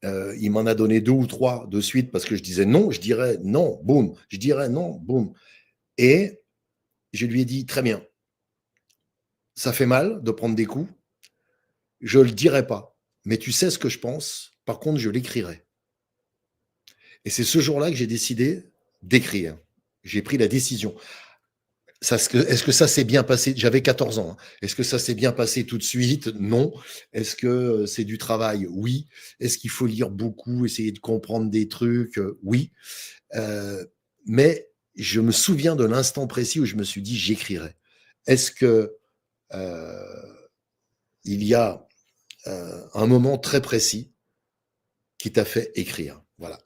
il m'en a donné 2 ou 3 de suite parce que je disais non, je dirais non, boum, je dirais non, boum. Et je lui ai dit, très bien, ça fait mal de prendre des coups, je le dirai pas, mais tu sais ce que je pense, par contre, je l'écrirai. Et c'est ce jour-là que j'ai décidé d'écrire. J'ai pris la décision. Est-ce que ça s'est bien passé? J'avais 14 ans. Hein. Est-ce que ça s'est bien passé tout de suite? Non. Est-ce que c'est du travail? Oui. Est-ce qu'il faut lire beaucoup, essayer de comprendre des trucs? Oui. Mais je me souviens de l'instant précis où je me suis dit j'écrirai. Est-ce que il y a un moment très précis qui t'a fait écrire? Voilà.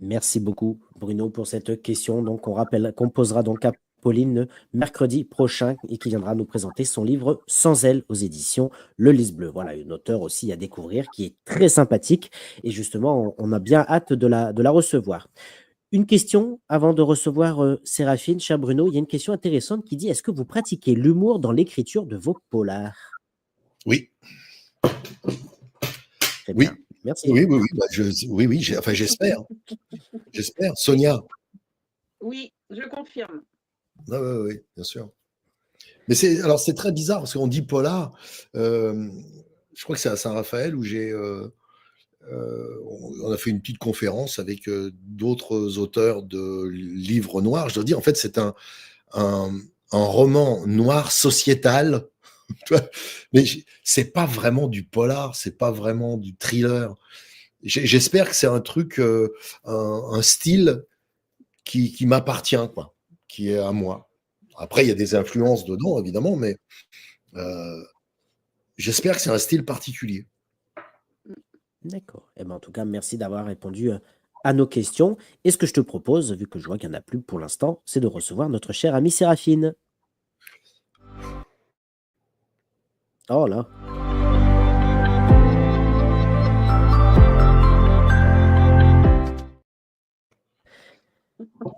Merci beaucoup, Bruno, pour cette question. Donc, on rappelle qu'on posera donc à Pauline mercredi prochain et qui viendra nous présenter son livre Sans elle aux éditions Le Lys Bleu. Voilà, une auteure aussi à découvrir qui est très sympathique et justement, on a bien hâte de la recevoir. Une question avant de recevoir Séraphine, cher Bruno. Il y a une question intéressante qui dit: est-ce que vous pratiquez l'humour dans l'écriture de vos polars? Oui. Très Oui. bien, merci. Oui, oui, oui. Bah, enfin, j'espère. J'espère. Sonia? Oui, je confirme. Oui, oui, oui, bien sûr. Mais alors c'est très bizarre parce qu'on dit polar. Je crois que c'est à Saint-Raphaël où on a fait une petite conférence avec d'autres auteurs de livres noirs. Je dois dire, en fait, c'est un roman noir sociétal. Mais c'est pas vraiment du polar, c'est pas vraiment du thriller. J'espère que c'est un truc, un style qui m'appartient, quoi, qui est à moi. Après, il y a des influences dedans, évidemment, mais j'espère que c'est un style particulier. D'accord. Eh ben, en tout cas, merci d'avoir répondu à nos questions. Et ce que je te propose, vu que je vois qu'il n'y en a plus pour l'instant, c'est de recevoir notre chère amie Séraphine. Oh là.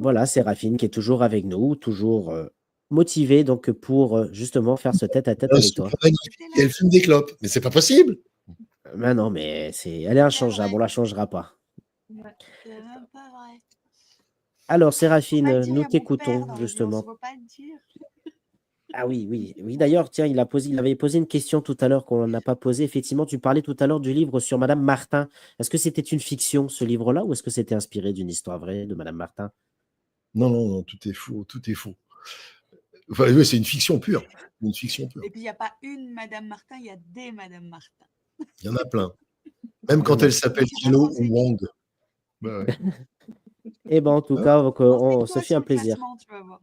Voilà, Séraphine qui est toujours avec nous, toujours motivée donc pour justement faire ce tête-à-ête avec toi. Et elle fume des clopes, mais c'est pas possible. Mais non, mais elle est inchangeable, on la changera pas. Ouais, c'est même pas vrai. Alors, Faut pas le Séraphine, dire nous à mon père t'écoutons dans l'audience, justement. faut pas le dire. Ah oui, oui, oui. D'ailleurs, tiens, il avait posé une question tout à l'heure qu'on n'a pas posée. Effectivement, tu parlais tout à l'heure du livre sur Madame Martin. Est-ce que c'était une fiction, ce livre-là, ou est-ce que c'était inspiré d'une histoire vraie de Madame Martin? Non, non, non, tout est faux, tout est faux. Enfin, oui, c'est une fiction pure. Une fiction pure. Et puis, il n'y a pas une Madame Martin, il y a des Madame Martin. Il y en a plein. Même Il y en quand a. elle s'appelle C'est Kino français. ou Wong. Ouais, ouais. Eh ben, en tout Hein. cas, donc, on se Renseigne-toi fait sur un le plaisir. classement, tu vas voir.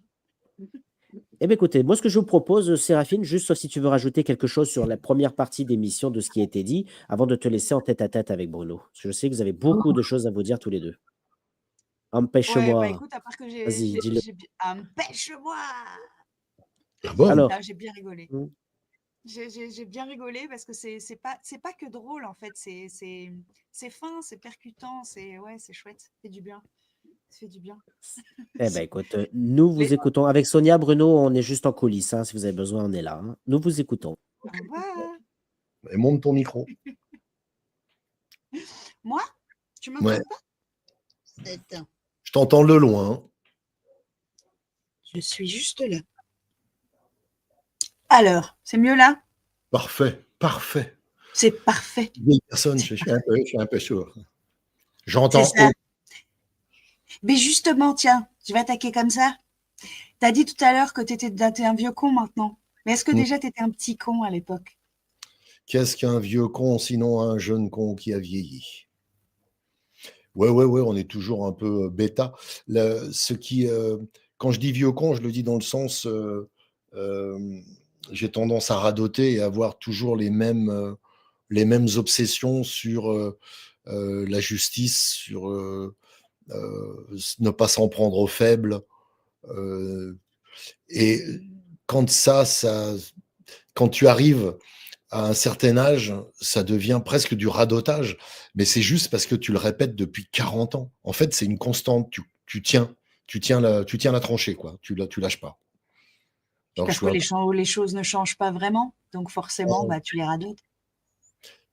Eh bien, écoutez, moi, ce que je vous propose, Séraphine, juste sauf si tu veux rajouter quelque chose sur la première partie d'émission de ce qui a été dit, avant de te laisser en tête-à-tête avec Bruno. Parce que je sais que vous avez beaucoup de choses à vous dire tous les deux. Ouais, bah Empêche-moi. écoute, à part que Vas-y, dis-le. Empêche-moi! Ah bon? Alors, Non, j'ai bien rigolé. mm, J'ai bien rigolé parce que c'est pas que drôle en fait, c'est fin, c'est percutant, c'est chouette, ça fait du bien. Ça fait du bien. eh ben, écoute, nous vous Les- écoutons. Avec Sonia, Bruno, on est juste en coulisses, hein, si vous avez besoin, on est là, hein. Nous vous écoutons. Au revoir. Et monte ton micro. Moi? Tu m'entends Ouais. pas? Attends, Je t'entends de loin. Hein. je suis juste là. Alors, c'est mieux là? Parfait, parfait. C'est parfait. Vieille personne, je suis un peu sourd. C'est J'entends. ça. Mais justement, tiens, tu vas attaquer comme ça. T'as dit tout à l'heure que t'es un vieux con maintenant. Mais est-ce que déjà t'étais un petit con à l'époque? Qu'est-ce qu'un vieux con, sinon un jeune con qui a vieilli? Ouais, on est toujours un peu bêta. Quand je dis vieux con, je le dis dans le sens, j'ai tendance à radoter et avoir toujours les mêmes obsessions sur la justice, sur ne pas s'en prendre aux faibles. Et quand quand tu arrives à un certain âge, ça devient presque du radotage, mais c'est juste parce que tu le répètes depuis 40 ans. En fait, c'est une constante. Tu tiens la tranchée, quoi. Tu lâches pas. Alors, Parce que les choses ne changent pas vraiment. Donc forcément, bah, tu les radotes.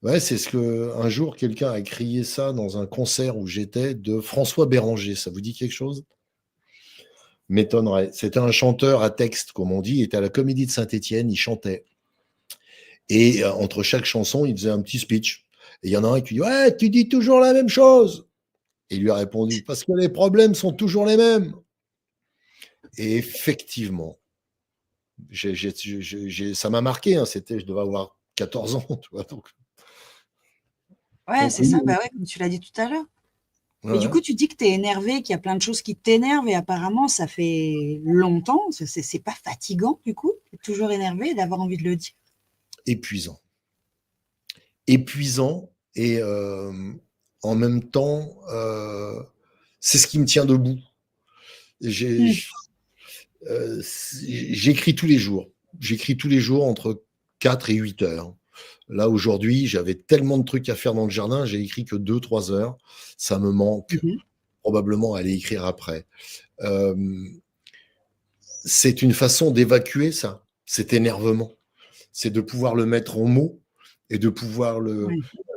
ouais, c'est ce que un jour quelqu'un a crié ça dans un concert où j'étais de François Béranger. Ça vous dit quelque chose? M'étonnerait. C'était un chanteur à texte, comme on dit. Il était à la Comédie de Saint-Étienne. Il chantait. Et entre chaque chanson, il faisait un petit speech. Et il y en a un qui dit « Ouais, tu dis toujours la même chose !» Et il lui a répondu « Parce que les problèmes sont toujours les mêmes. » Et effectivement, ça m'a marqué. Hein, je devais avoir 14 ans. Tu vois, donc C'est oui, ça, bah ouais, comme tu l'as dit tout à l'heure. ouais, Mais du coup, tu dis que tu es énervé, qu'il y a plein de choses qui t'énervent et apparemment, ça fait longtemps. C'est pas fatigant, du coup, d'être toujours énervé et d'avoir envie de le dire. épuisant. Épuisant et en même temps, c'est ce qui me tient debout. J'écris tous les jours. J'écris tous les jours entre 4 et 8 heures. Là, aujourd'hui, j'avais tellement de trucs à faire dans le jardin, j'ai écrit que 2-3 heures. Ça me manque probablement à aller écrire après. C'est une façon d'évacuer ça, cet énervement. C'est de pouvoir le mettre en mots et de pouvoir le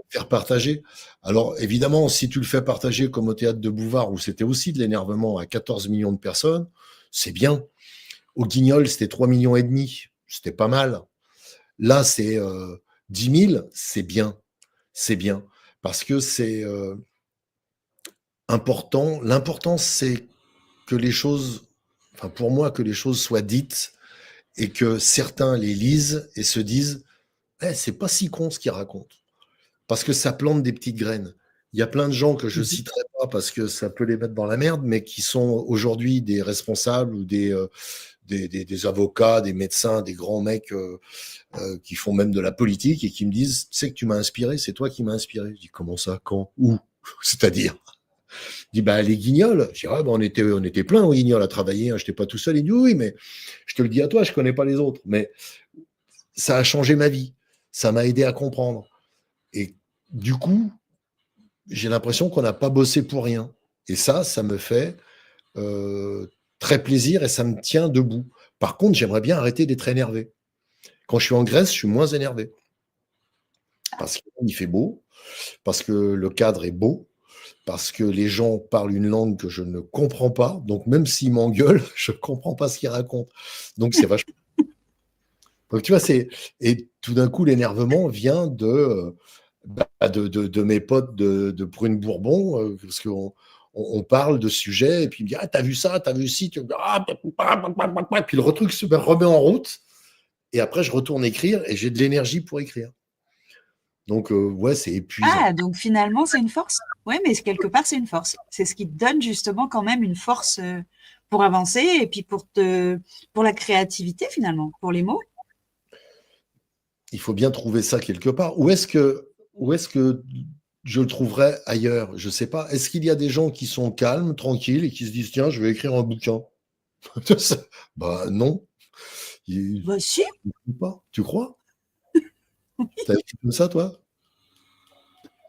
faire partager. Alors, évidemment, si tu le fais partager comme au théâtre de Bouvard, où c'était aussi de l'énervement à 14 millions de personnes, c'est bien. Au Guignol, c'était 3,5 millions. C'était pas mal. Là, c'est 10 000, c'est bien. C'est bien. Parce que c'est important. L'important, c'est que les choses, enfin pour moi, que les choses soient dites et que certains les lisent et se disent c'est pas si con ce qu'ils racontent. Parce que ça plante des petites graines. Il y a plein de gens que je citerai pas parce que ça peut les mettre dans la merde, mais qui sont aujourd'hui des responsables ou des avocats, des médecins, des grands mecs qui font même de la politique et qui me disent, tu sais que tu m'as inspiré, c'est toi qui m'as inspiré. Je dis, comment ça, quand, où? C'est-à-dire? Je dis, les Guignols. Je dis, on était plein aux Guignols à travailler, hein, je n'étais pas tout seul. Il dit, oui, mais je te le dis à toi, je connais pas les autres. Mais ça a changé ma vie. Ça m'a aidé à comprendre. Et du coup, j'ai l'impression qu'on n'a pas bossé pour rien. Et ça me fait très plaisir et ça me tient debout. Par contre, j'aimerais bien arrêter d'être énervé. Quand je suis en Grèce, je suis moins énervé. Parce qu'il fait beau, parce que le cadre est beau, parce que les gens parlent une langue que je ne comprends pas. Donc, même s'ils m'engueulent, je ne comprends pas ce qu'ils racontent. Donc, c'est vachement. Donc, tu vois, et tout d'un coup, l'énervement vient de mes potes de Prune Bourbon, parce qu'on parle de sujets, et puis il me dit, ah, t'as vu ça, t'as vu ci, puis le truc se remet en route, et après, je retourne écrire, et j'ai de l'énergie pour écrire. Donc, ouais, c'est épuisant. Ah, donc finalement, c'est une force. Oui, mais quelque part, c'est une force. C'est ce qui te donne justement quand même une force pour avancer et puis pour la créativité finalement, pour les mots. Il faut bien trouver ça quelque part. Où est-ce que je le trouverais ailleurs? Je ne sais pas. Est-ce qu'il y a des gens qui sont calmes, tranquilles et qui se disent, tiens, je vais écrire un bouquin? Bah non. Bah si. Pas. Tu crois? T'as écrit comme ça, toi?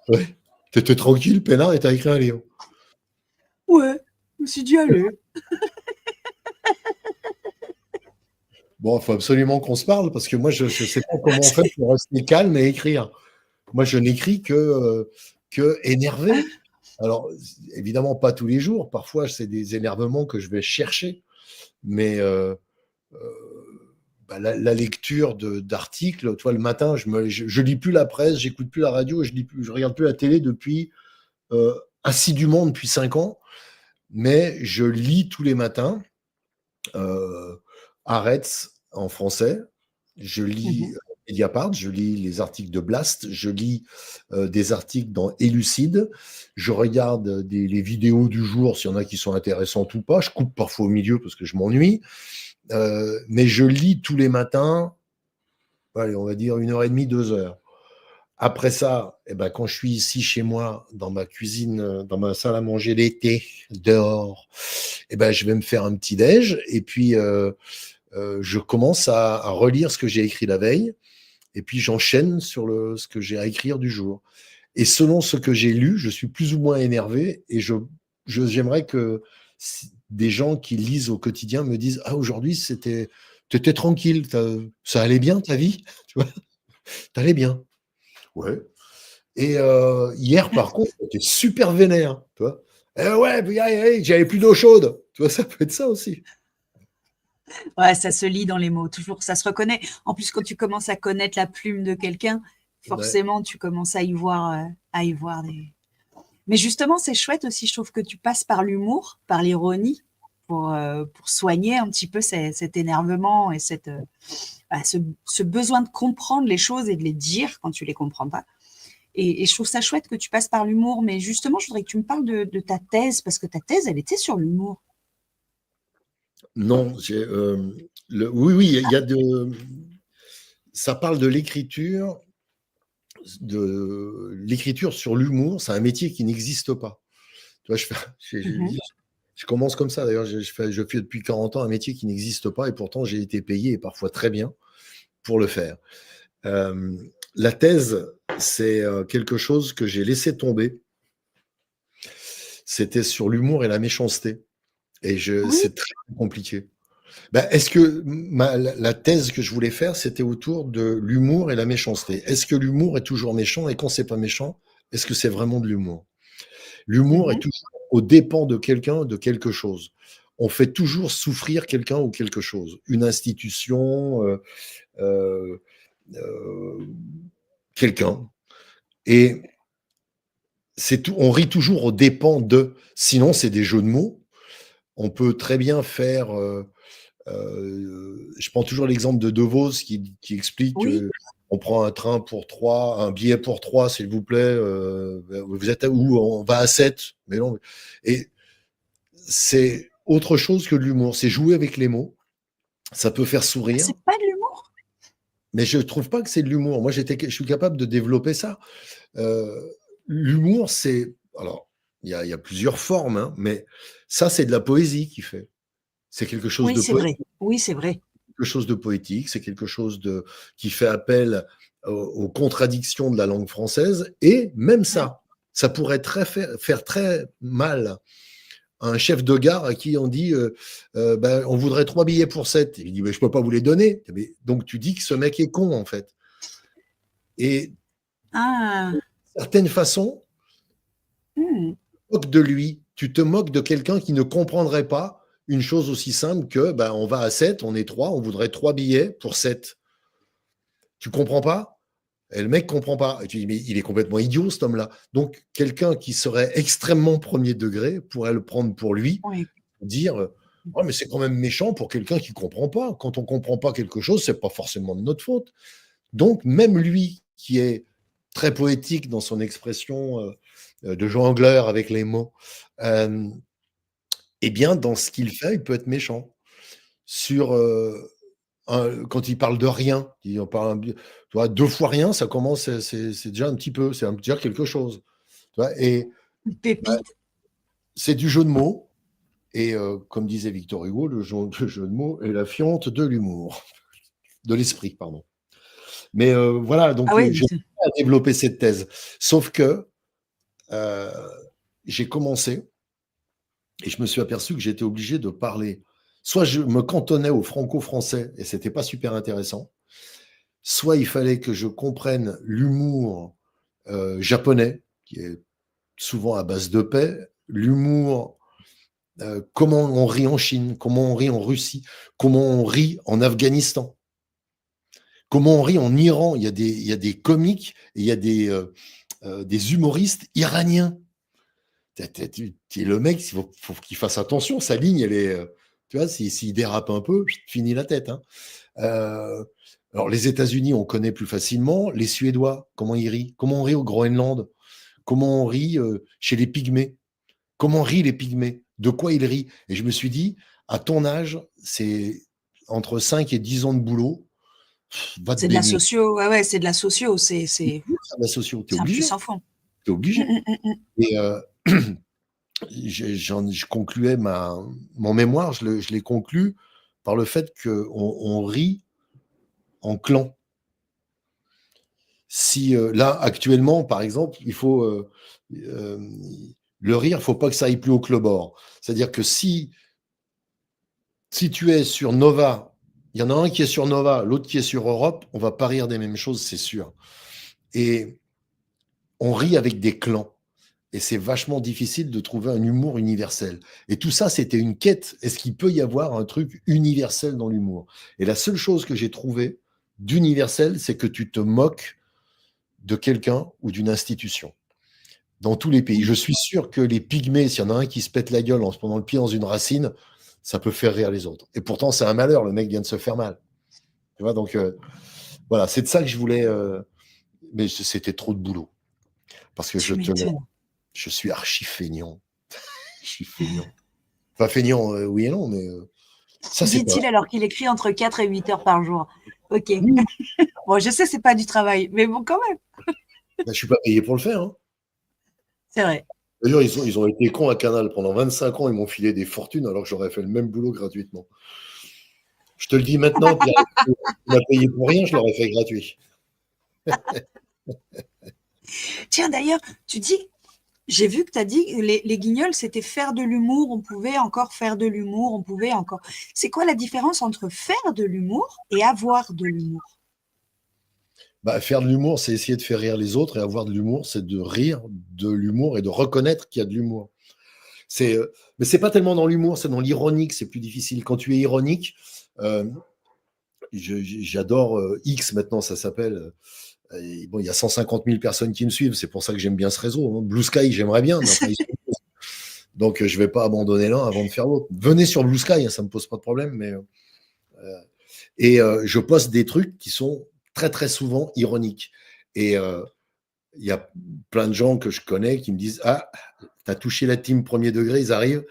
Ouais. T'étais tranquille, peinard, et t'as écrit un livre. Ouais, je me suis dit, allez. Bon, il faut absolument qu'on se parle, parce que moi, je ne sais pas comment on fait pour rester calme et écrire. Moi, je n'écris que énervé. Alors, évidemment, pas tous les jours. Parfois, c'est des énervements que je vais chercher. Mais la lecture d'articles, toi, le matin, je lis plus la presse, j'écoute plus la radio, je regarde plus la télé depuis assidûment depuis 5 ans. Mais je lis tous les matins Haaretz en français, je lis Mediapart, je lis les articles de Blast, je lis des articles dans Élucide, je regarde les vidéos du jour s'il y en a qui sont intéressantes ou pas, je coupe parfois au milieu parce que je m'ennuie, mais je lis tous les matins, allez, on va dire 1h30, 2 heures. Après ça, quand je suis ici chez moi, dans ma cuisine, dans ma salle à manger l'été, dehors, je vais me faire un petit déj et puis je commence à relire ce que j'ai écrit la veille et puis j'enchaîne sur ce que j'ai à écrire du jour. Et selon ce que j'ai lu, je suis plus ou moins énervé et j'aimerais que des gens qui lisent au quotidien me disent « Ah, aujourd'hui, t'étais tranquille, ça allait bien ta vie, tu vois, t'allais bien. » Ouais. Et hier, par contre, j'étais super vénère, tu vois. Ouais, j'avais plus d'eau chaude. Tu vois, ça peut être ça aussi. Ouais, ça se lit dans les mots, toujours, ça se reconnaît. En plus, quand tu commences à connaître la plume de quelqu'un, forcément, tu commences à y voir des… Mais justement, c'est chouette aussi, je trouve que tu passes par l'humour, par l'ironie, pour soigner un petit peu cet énervement et ce besoin de comprendre les choses et de les dire quand tu les comprends pas. Et je trouve ça chouette que tu passes par l'humour. Mais justement, je voudrais que tu me parles de ta thèse, parce que ta thèse, elle était sur l'humour. Non, oui, il y a ça parle de l'écriture sur l'humour. C'est un métier qui n'existe pas. Tu vois, je commence comme ça. D'ailleurs, je fais depuis 40 ans un métier qui n'existe pas et pourtant j'ai été payé et parfois très bien pour le faire. La thèse, c'est quelque chose que j'ai laissé tomber. C'était sur l'humour et la méchanceté. Et c'est très compliqué. Est-ce que la thèse que je voulais faire, c'était autour de l'humour et la méchanceté. Est-ce que l'humour est toujours méchant et quand c'est pas méchant, est-ce que c'est vraiment de l'humour? L'humour est toujours aux dépens de quelqu'un, de quelque chose. On fait toujours souffrir quelqu'un ou quelque chose. Une institution, quelqu'un. Et c'est tout, on rit toujours aux dépens de. Sinon, c'est des jeux de mots. On peut très bien faire. Je prends toujours l'exemple de Devos qui explique qu'on prend un train pour 3, un billet pour 3, s'il vous plaît. Vous êtes où? On va à 7. Mais non. Et c'est autre chose que de l'humour. C'est jouer avec les mots. Ça peut faire sourire. C'est pas de l'humour? Mais je ne trouve pas que c'est de l'humour. Moi, je suis capable de développer ça. L'humour, c'est… Alors, il y a plusieurs formes, hein, mais ça, c'est de la poésie qui fait. C'est quelque chose de poétique. Oui, c'est vrai. Quelque chose de poétique, c'est quelque chose qui fait appel aux contradictions de la langue française. Et même ça pourrait faire très mal à un chef de gare à qui on dit on voudrait 3 billets pour 7. Il dit mais je ne peux pas vous les donner. Donc tu dis que ce mec est con, en fait. Et de certaines façons, tu te moques de lui. Tu te moques de quelqu'un qui ne comprendrait pas une chose aussi simple que on va à 7, on est 3, on voudrait 3 billets pour 7. Tu comprends pas? Et le mec comprend pas. Et tu dis, mais il est complètement idiot, cet homme-là. Donc, quelqu'un qui serait extrêmement premier degré pourrait le prendre pour lui, Oui. dire, oh, mais c'est quand même méchant pour quelqu'un qui comprend pas. Quand on comprend pas quelque chose, c'est pas forcément de notre faute. Donc, même lui, qui est très poétique dans son expression de jongleur avec les mots, eh bien, dans ce qu'il fait, il peut être méchant. Quand il parle de rien, il parle, tu vois, 2 fois rien, ça commence, c'est déjà un petit peu, c'est déjà quelque chose. Tu vois, et Pépite. c'est du jeu de mots. Et comme disait Victor Hugo, le jeu de mots est la fiente de l'humour, de l'esprit, pardon. Mais voilà, donc Ah ouais, j'ai à développer cette thèse. Sauf que j'ai commencé et je me suis aperçu que j'étais obligé de parler. Soit je me cantonnais au franco-français et c'était pas super intéressant, soit il fallait que je comprenne l'humour japonais, qui est souvent à base de paix, l'humour, comment on rit en Chine, comment on rit en Russie, comment on rit en Afghanistan, comment on rit en Iran. Il y a des comiques et il y a des humoristes iraniens. Le mec, il faut qu'il fasse attention, sa ligne, elle est, tu vois, s'il dérape un peu, fini la tête. Hein. Alors, les États-Unis, on connaît plus facilement. Les Suédois, comment ils rient? Comment on rit au Groenland? Comment on rit chez les Pygmées? Comment rient les Pygmées? De quoi ils rient? Et je me suis dit, à ton âge, c'est entre 5 et 10 ans de boulot, va te C'est de la baigner. socio, ouais, c'est de la socio, c'est La socio, t'es un obligé. plus sans fond. T'es obligé. Et je concluais mon mémoire, je l'ai conclu par le fait qu'on rit en clan. Si là, actuellement, par exemple, il faut le rire, il ne faut pas que ça aille plus haut que le bord. C'est-à-dire que si tu es sur Nova, il y en a un qui est sur Nova, l'autre qui est sur Europe, on ne va pas rire des mêmes choses, c'est sûr. Et on rit avec des clans. Et c'est vachement difficile de trouver un humour universel. Et tout ça, c'était une quête. Est-ce qu'il peut y avoir un truc universel dans l'humour? Et la seule chose que j'ai trouvé d'universel, c'est que tu te moques de quelqu'un ou d'une institution. Dans tous les pays. Je suis sûr que les pygmées, s'il y en a un qui se pète la gueule en se prenant le pied dans une racine, ça peut faire rire les autres. Et pourtant, c'est un malheur. Le mec vient de se faire mal. Tu vois, donc, voilà, c'est de ça que je voulais. Mais c'était trop de boulot. Parce que je suis archi feignant. Je suis feignant. Pas feignant, oui et non, mais ça, c'est Dit-il alors qu'il écrit entre 4 et 8 heures par jour. Ok. Bon, je sais, c'est pas du travail, mais bon, quand même. Je suis pas payé pour le faire. Hein. C'est vrai. D'ailleurs, ils ont été cons à Canal. Pendant 25 ans, ils m'ont filé des fortunes alors que j'aurais fait le même boulot gratuitement. Je te le dis maintenant, Pierre, tu m'as payé pour rien, je l'aurais fait gratuit. Tiens, d'ailleurs, tu dis, j'ai vu que tu as dit que les guignols, c'était faire de l'humour, on pouvait encore faire de l'humour, on pouvait encore. C'est quoi la différence entre faire de l'humour et avoir de l'humour? Bah, faire de l'humour, c'est essayer de faire rire les autres, et avoir de l'humour, c'est de rire de l'humour et de reconnaître qu'il y a de l'humour. Mais c'est pas tellement dans l'humour, c'est dans l'ironique, c'est plus difficile. Quand tu es ironique, j'adore X maintenant, ça s'appelle. Bon, il y a 150 000 personnes qui me suivent, c'est pour ça que j'aime bien ce réseau. Hein. Blue Sky, j'aimerais bien, mais enfin, donc je vais pas abandonner l'un avant de faire l'autre. Venez sur Blue Sky, hein, ça me pose pas de problème, mais je poste des trucs qui sont très très souvent ironiques. Et il y a plein de gens que je connais qui me disent « Ah, t'as touché la team premier degré, ils arrivent. »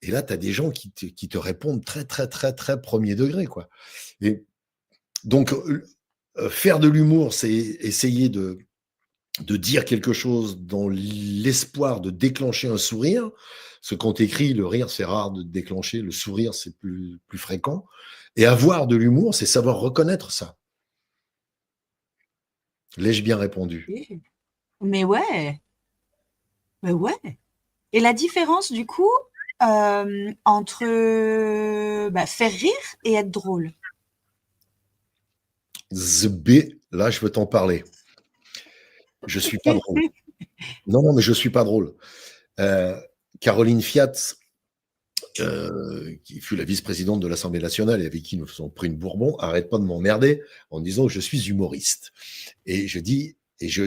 Et là, tu as des gens qui te répondent très très très très premier degré, quoi. Et donc, faire de l'humour, c'est essayer de dire quelque chose dans l'espoir de déclencher un sourire. Parce que quand tu écris, le rire, c'est rare de déclencher. Le sourire, c'est plus fréquent. Et avoir de l'humour, c'est savoir reconnaître ça. L'ai-je bien répondu? Mais ouais. Mais ouais. Et la différence, du coup, entre faire rire et être drôle? Là, je veux t'en parler. Je suis pas drôle. Non, mais je suis pas drôle. Caroline Fiat qui fut la vice-présidente de l'Assemblée nationale et avec qui nous faisons pris une Bourbon, arrête pas de m'emmerder en disant que je suis humoriste. Et je dis,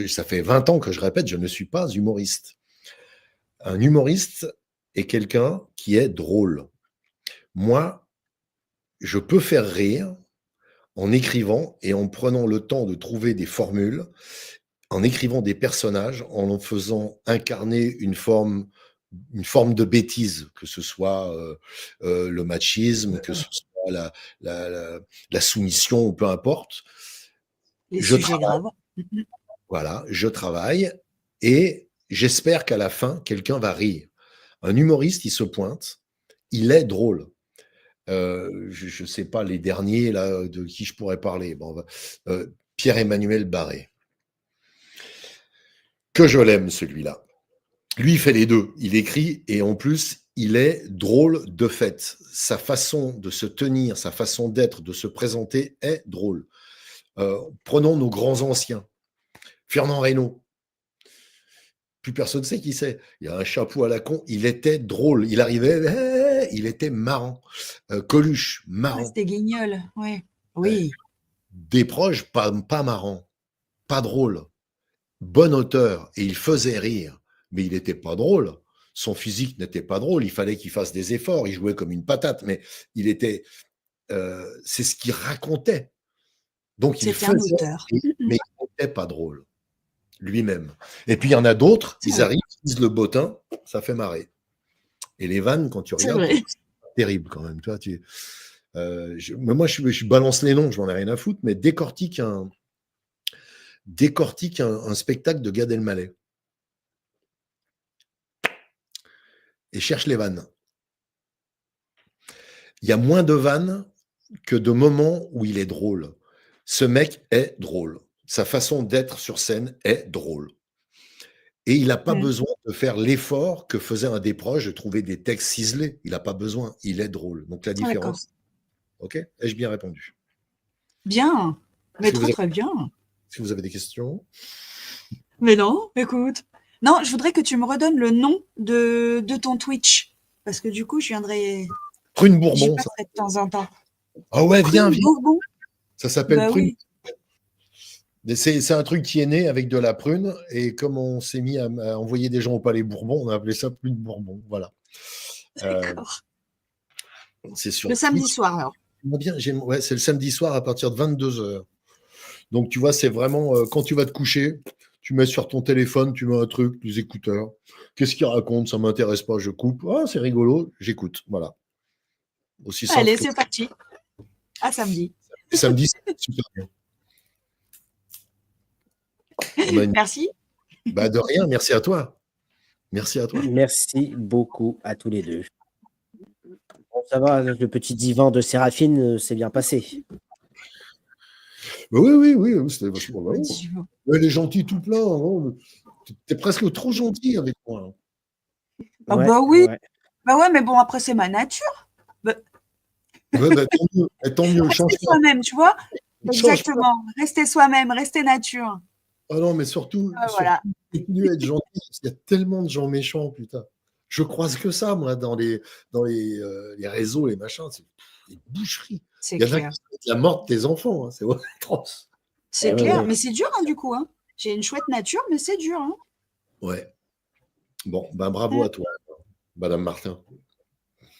ça fait 20 ans que je répète, je ne suis pas humoriste. Un humoriste est quelqu'un qui est drôle. Moi, je peux faire rire en écrivant et en prenant le temps de trouver des formules, en écrivant des personnages, en faisant incarner une forme de bêtise, que ce soit le machisme, que ce soit la soumission, ou peu importe. Les sujets graves. Voilà, je travaille et j'espère qu'à la fin, quelqu'un va rire. Un humoriste, il se pointe, il est drôle. Je ne sais pas les derniers là de qui je pourrais parler. Bon, Pierre-Emmanuel Barré. Que je l'aime celui-là. Lui, il fait les deux. Il écrit et en plus, il est drôle de fait. Sa façon de se tenir, sa façon d'être, de se présenter est drôle. Prenons nos grands anciens. Fernand Reynaud. Plus personne ne sait qui c'est. Il a un chapeau à la con. Il était drôle. Il arrivait, il était marrant. Coluche, marrant. C'était guignol, ouais. Oui. Desproges, pas marrant, pas drôle. Bon auteur, et il faisait rire, mais il n'était pas drôle. Son physique n'était pas drôle. Il fallait qu'il fasse des efforts. Il jouait comme une patate, mais il était. C'est ce qu'il racontait. Donc il faisait, un auteur. Mais il n'était pas drôle lui-même. Et puis il y en a d'autres, ils arrivent, ils disent le bottin, ça fait marrer. Et les vannes, quand tu regardes, c'est terrible quand même. Toi, moi, je balance les noms, je n'en ai rien à foutre, mais décortique un spectacle de Gad Elmaleh. Et cherche les vannes. Il y a moins de vannes que de moments où il est drôle. Ce mec est drôle. Sa façon d'être sur scène est drôle. Et il n'a pas besoin de faire l'effort que faisait un Desproges de trouver des textes ciselés. Il n'a pas besoin. Il est drôle. Donc la différence. Ok ? Ai-je bien répondu ? Bien. Mais très bien. Si vous avez des questions. Mais non, écoute. Non, je voudrais que tu me redonnes le nom de ton Twitch. Parce que du coup, je viendrai. Prune Bourbon. Ça. De temps en temps. Ah ouais, viens. Bourbon. Ça s'appelle Prune. Oui. C'est un truc qui est né avec de la prune, et comme on s'est mis à envoyer des gens au Palais Bourbon, on a appelé ça Prune Bourbon. Voilà. C'est sur le samedi soir, alors. Ouais, c'est le samedi soir à partir de 22h. Donc, tu vois, c'est vraiment quand tu vas te coucher, tu mets sur ton téléphone, tu mets un truc, des écouteurs. Qu'est-ce qu'il raconte ? Ça ne m'intéresse pas, je coupe. Ah, c'est rigolo, j'écoute. Voilà. Aussi simple. Allez, c'est parti. À samedi. Samedi, c'est super bien. Merci. Bah de rien, merci à toi. Merci à toi. Merci beaucoup à tous les deux. Bon, ça va, le petit divan de Séraphine s'est bien passé. Oui, c'était vachement marrant. Elle est gentille tout plein. Hein. T'es presque trop gentil avec moi. Ah bah oui. Ouais. Bah ouais, mais bon, après, c'est ma nature. Ouais, bah, tant mieux. Restez soi-même, tu vois. Exactement. Restez soi-même, restez nature. Ah non, mais surtout, voilà. Continuez à être gentil. Il y a tellement de gens méchants, putain. Je croise que ça, moi, dans les réseaux, les machins. C'est des boucheries. Il y en a qui sont la mort de tes enfants. Hein. C'est atroce. C'est clair, mais c'est dur, hein, du coup. Hein. J'ai une chouette nature, mais c'est dur. Hein. Ouais. Bon, ben bravo à toi, Madame Martin.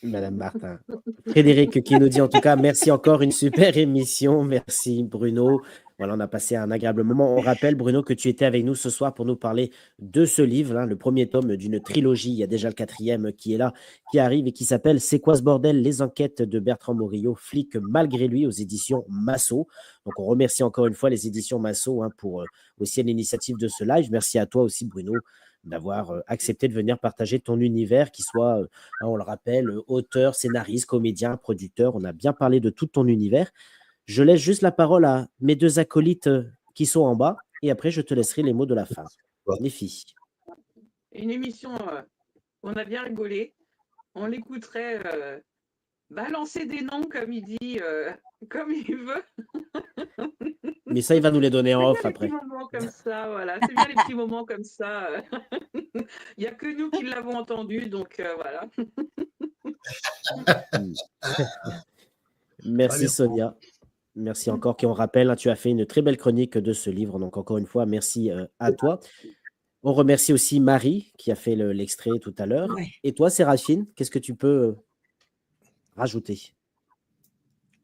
Madame Martin. Frédéric qui nous dit en tout cas, merci encore, une super émission. Merci Bruno. Voilà, on a passé un agréable moment. On rappelle, Bruno, que tu étais avec nous ce soir pour nous parler de ce livre, hein, le premier tome d'une trilogie. Il y a déjà le 4e qui est là, qui arrive et qui s'appelle « C'est quoi ce bordel ? Les enquêtes de Bertrand Morillo, flic malgré lui » aux éditions Massot. Donc, on remercie encore une fois les éditions Massot pour aussi l'initiative de ce live. Merci à toi aussi, Bruno, d'avoir accepté de venir partager ton univers, qui soit, on le rappelle, auteur, scénariste, comédien, producteur. On a bien parlé de tout ton univers. Je laisse juste la parole à mes deux acolytes qui sont en bas, et après, je te laisserai les mots de la fin. Les filles. Une émission, on a bien rigolé. On l'écouterait balancer des noms, comme il dit, comme il veut. Mais ça, il va nous les donner en off après. C'est bien les petits moments comme ça, voilà. C'est bien les petits moments comme ça. Il n'y a que nous qui l'avons entendu, donc voilà. Merci bien. Sonia. Merci encore. Qui on rappelle, hein, tu as fait une très belle chronique de ce livre. Donc encore une fois, merci à toi. On remercie aussi Marie qui a fait l'extrait tout à l'heure. Ouais. Et toi, Séraphine, qu'est-ce que tu peux rajouter?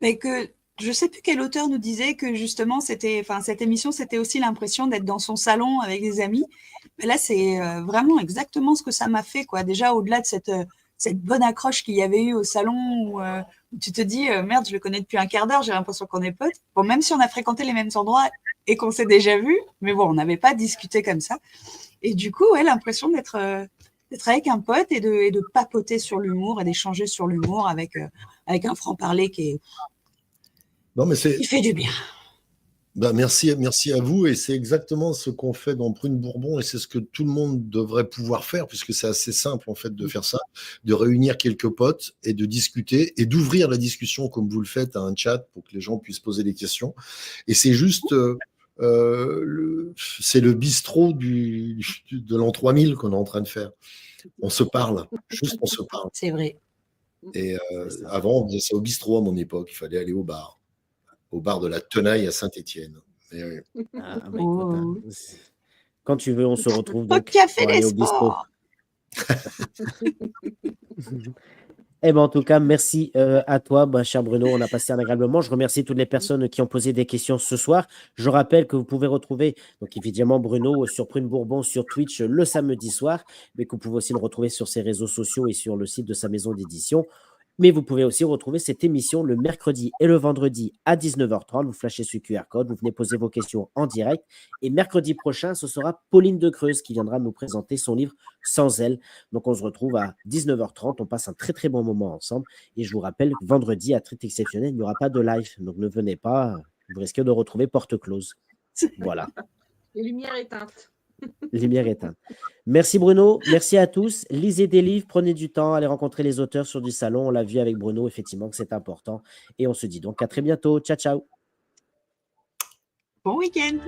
Mais que je sais plus quel auteur nous disait que justement cette émission, c'était aussi l'impression d'être dans son salon avec des amis. Mais là, c'est vraiment exactement ce que ça m'a fait, quoi. Déjà, au-delà de cette bonne accroche qu'il y avait eu au salon où tu te dis, merde, je le connais depuis un quart d'heure, j'ai l'impression qu'on est potes. Bon, même si on a fréquenté les mêmes endroits et qu'on s'est déjà vus, mais bon, on n'avait pas discuté comme ça. Et du coup, ouais, l'impression d'être avec un pote et de papoter sur l'humour et d'échanger sur l'humour avec un franc-parler qui fait du bien. Merci à vous. Et c'est exactement ce qu'on fait dans Prune Bourbon. Et c'est ce que tout le monde devrait pouvoir faire, puisque c'est assez simple, en fait, de faire ça, de réunir quelques potes et de discuter et d'ouvrir la discussion comme vous le faites à un chat pour que les gens puissent poser des questions. Et c'est juste, c'est le bistrot de l'an 3000 qu'on est en train de faire. On se parle, juste on se parle. C'est vrai. Et avant, on faisait ça au bistrot à mon époque. Il fallait aller au bar de la Tenaille à Saint-Étienne. Ah, bah, écoute, hein, quand tu veux, on se retrouve Au donc café pour des aller au bistrot. sports. Eh ben, en tout cas, merci à toi, cher Bruno. On a passé un agréable moment. Je remercie toutes les personnes qui ont posé des questions ce soir. Je rappelle que vous pouvez retrouver, donc évidemment, Bruno sur Prune Bourbon sur Twitch le samedi soir, mais que vous pouvez aussi le retrouver sur ses réseaux sociaux et sur le site de sa maison d'édition. Mais vous pouvez aussi retrouver cette émission le mercredi et le vendredi à 19h30. Vous flashez ce QR code, vous venez poser vos questions en direct. Et mercredi prochain, ce sera Pauline de Creuse qui viendra nous présenter son livre Sans elle. Donc, on se retrouve à 19h30. On passe un très, très bon moment ensemble. Et je vous rappelle, vendredi, à titre exceptionnel, il n'y aura pas de live. Donc, ne venez pas. Vous risquez de retrouver porte close. Voilà. Les lumières éteintes. Lumière éteinte. Merci Bruno, merci à tous. Lisez des livres, prenez du temps, allez rencontrer les auteurs sur du salon. On l'a vu avec Bruno, effectivement, que c'est important. Et on se dit donc à très bientôt. Ciao, ciao. Bon week-end.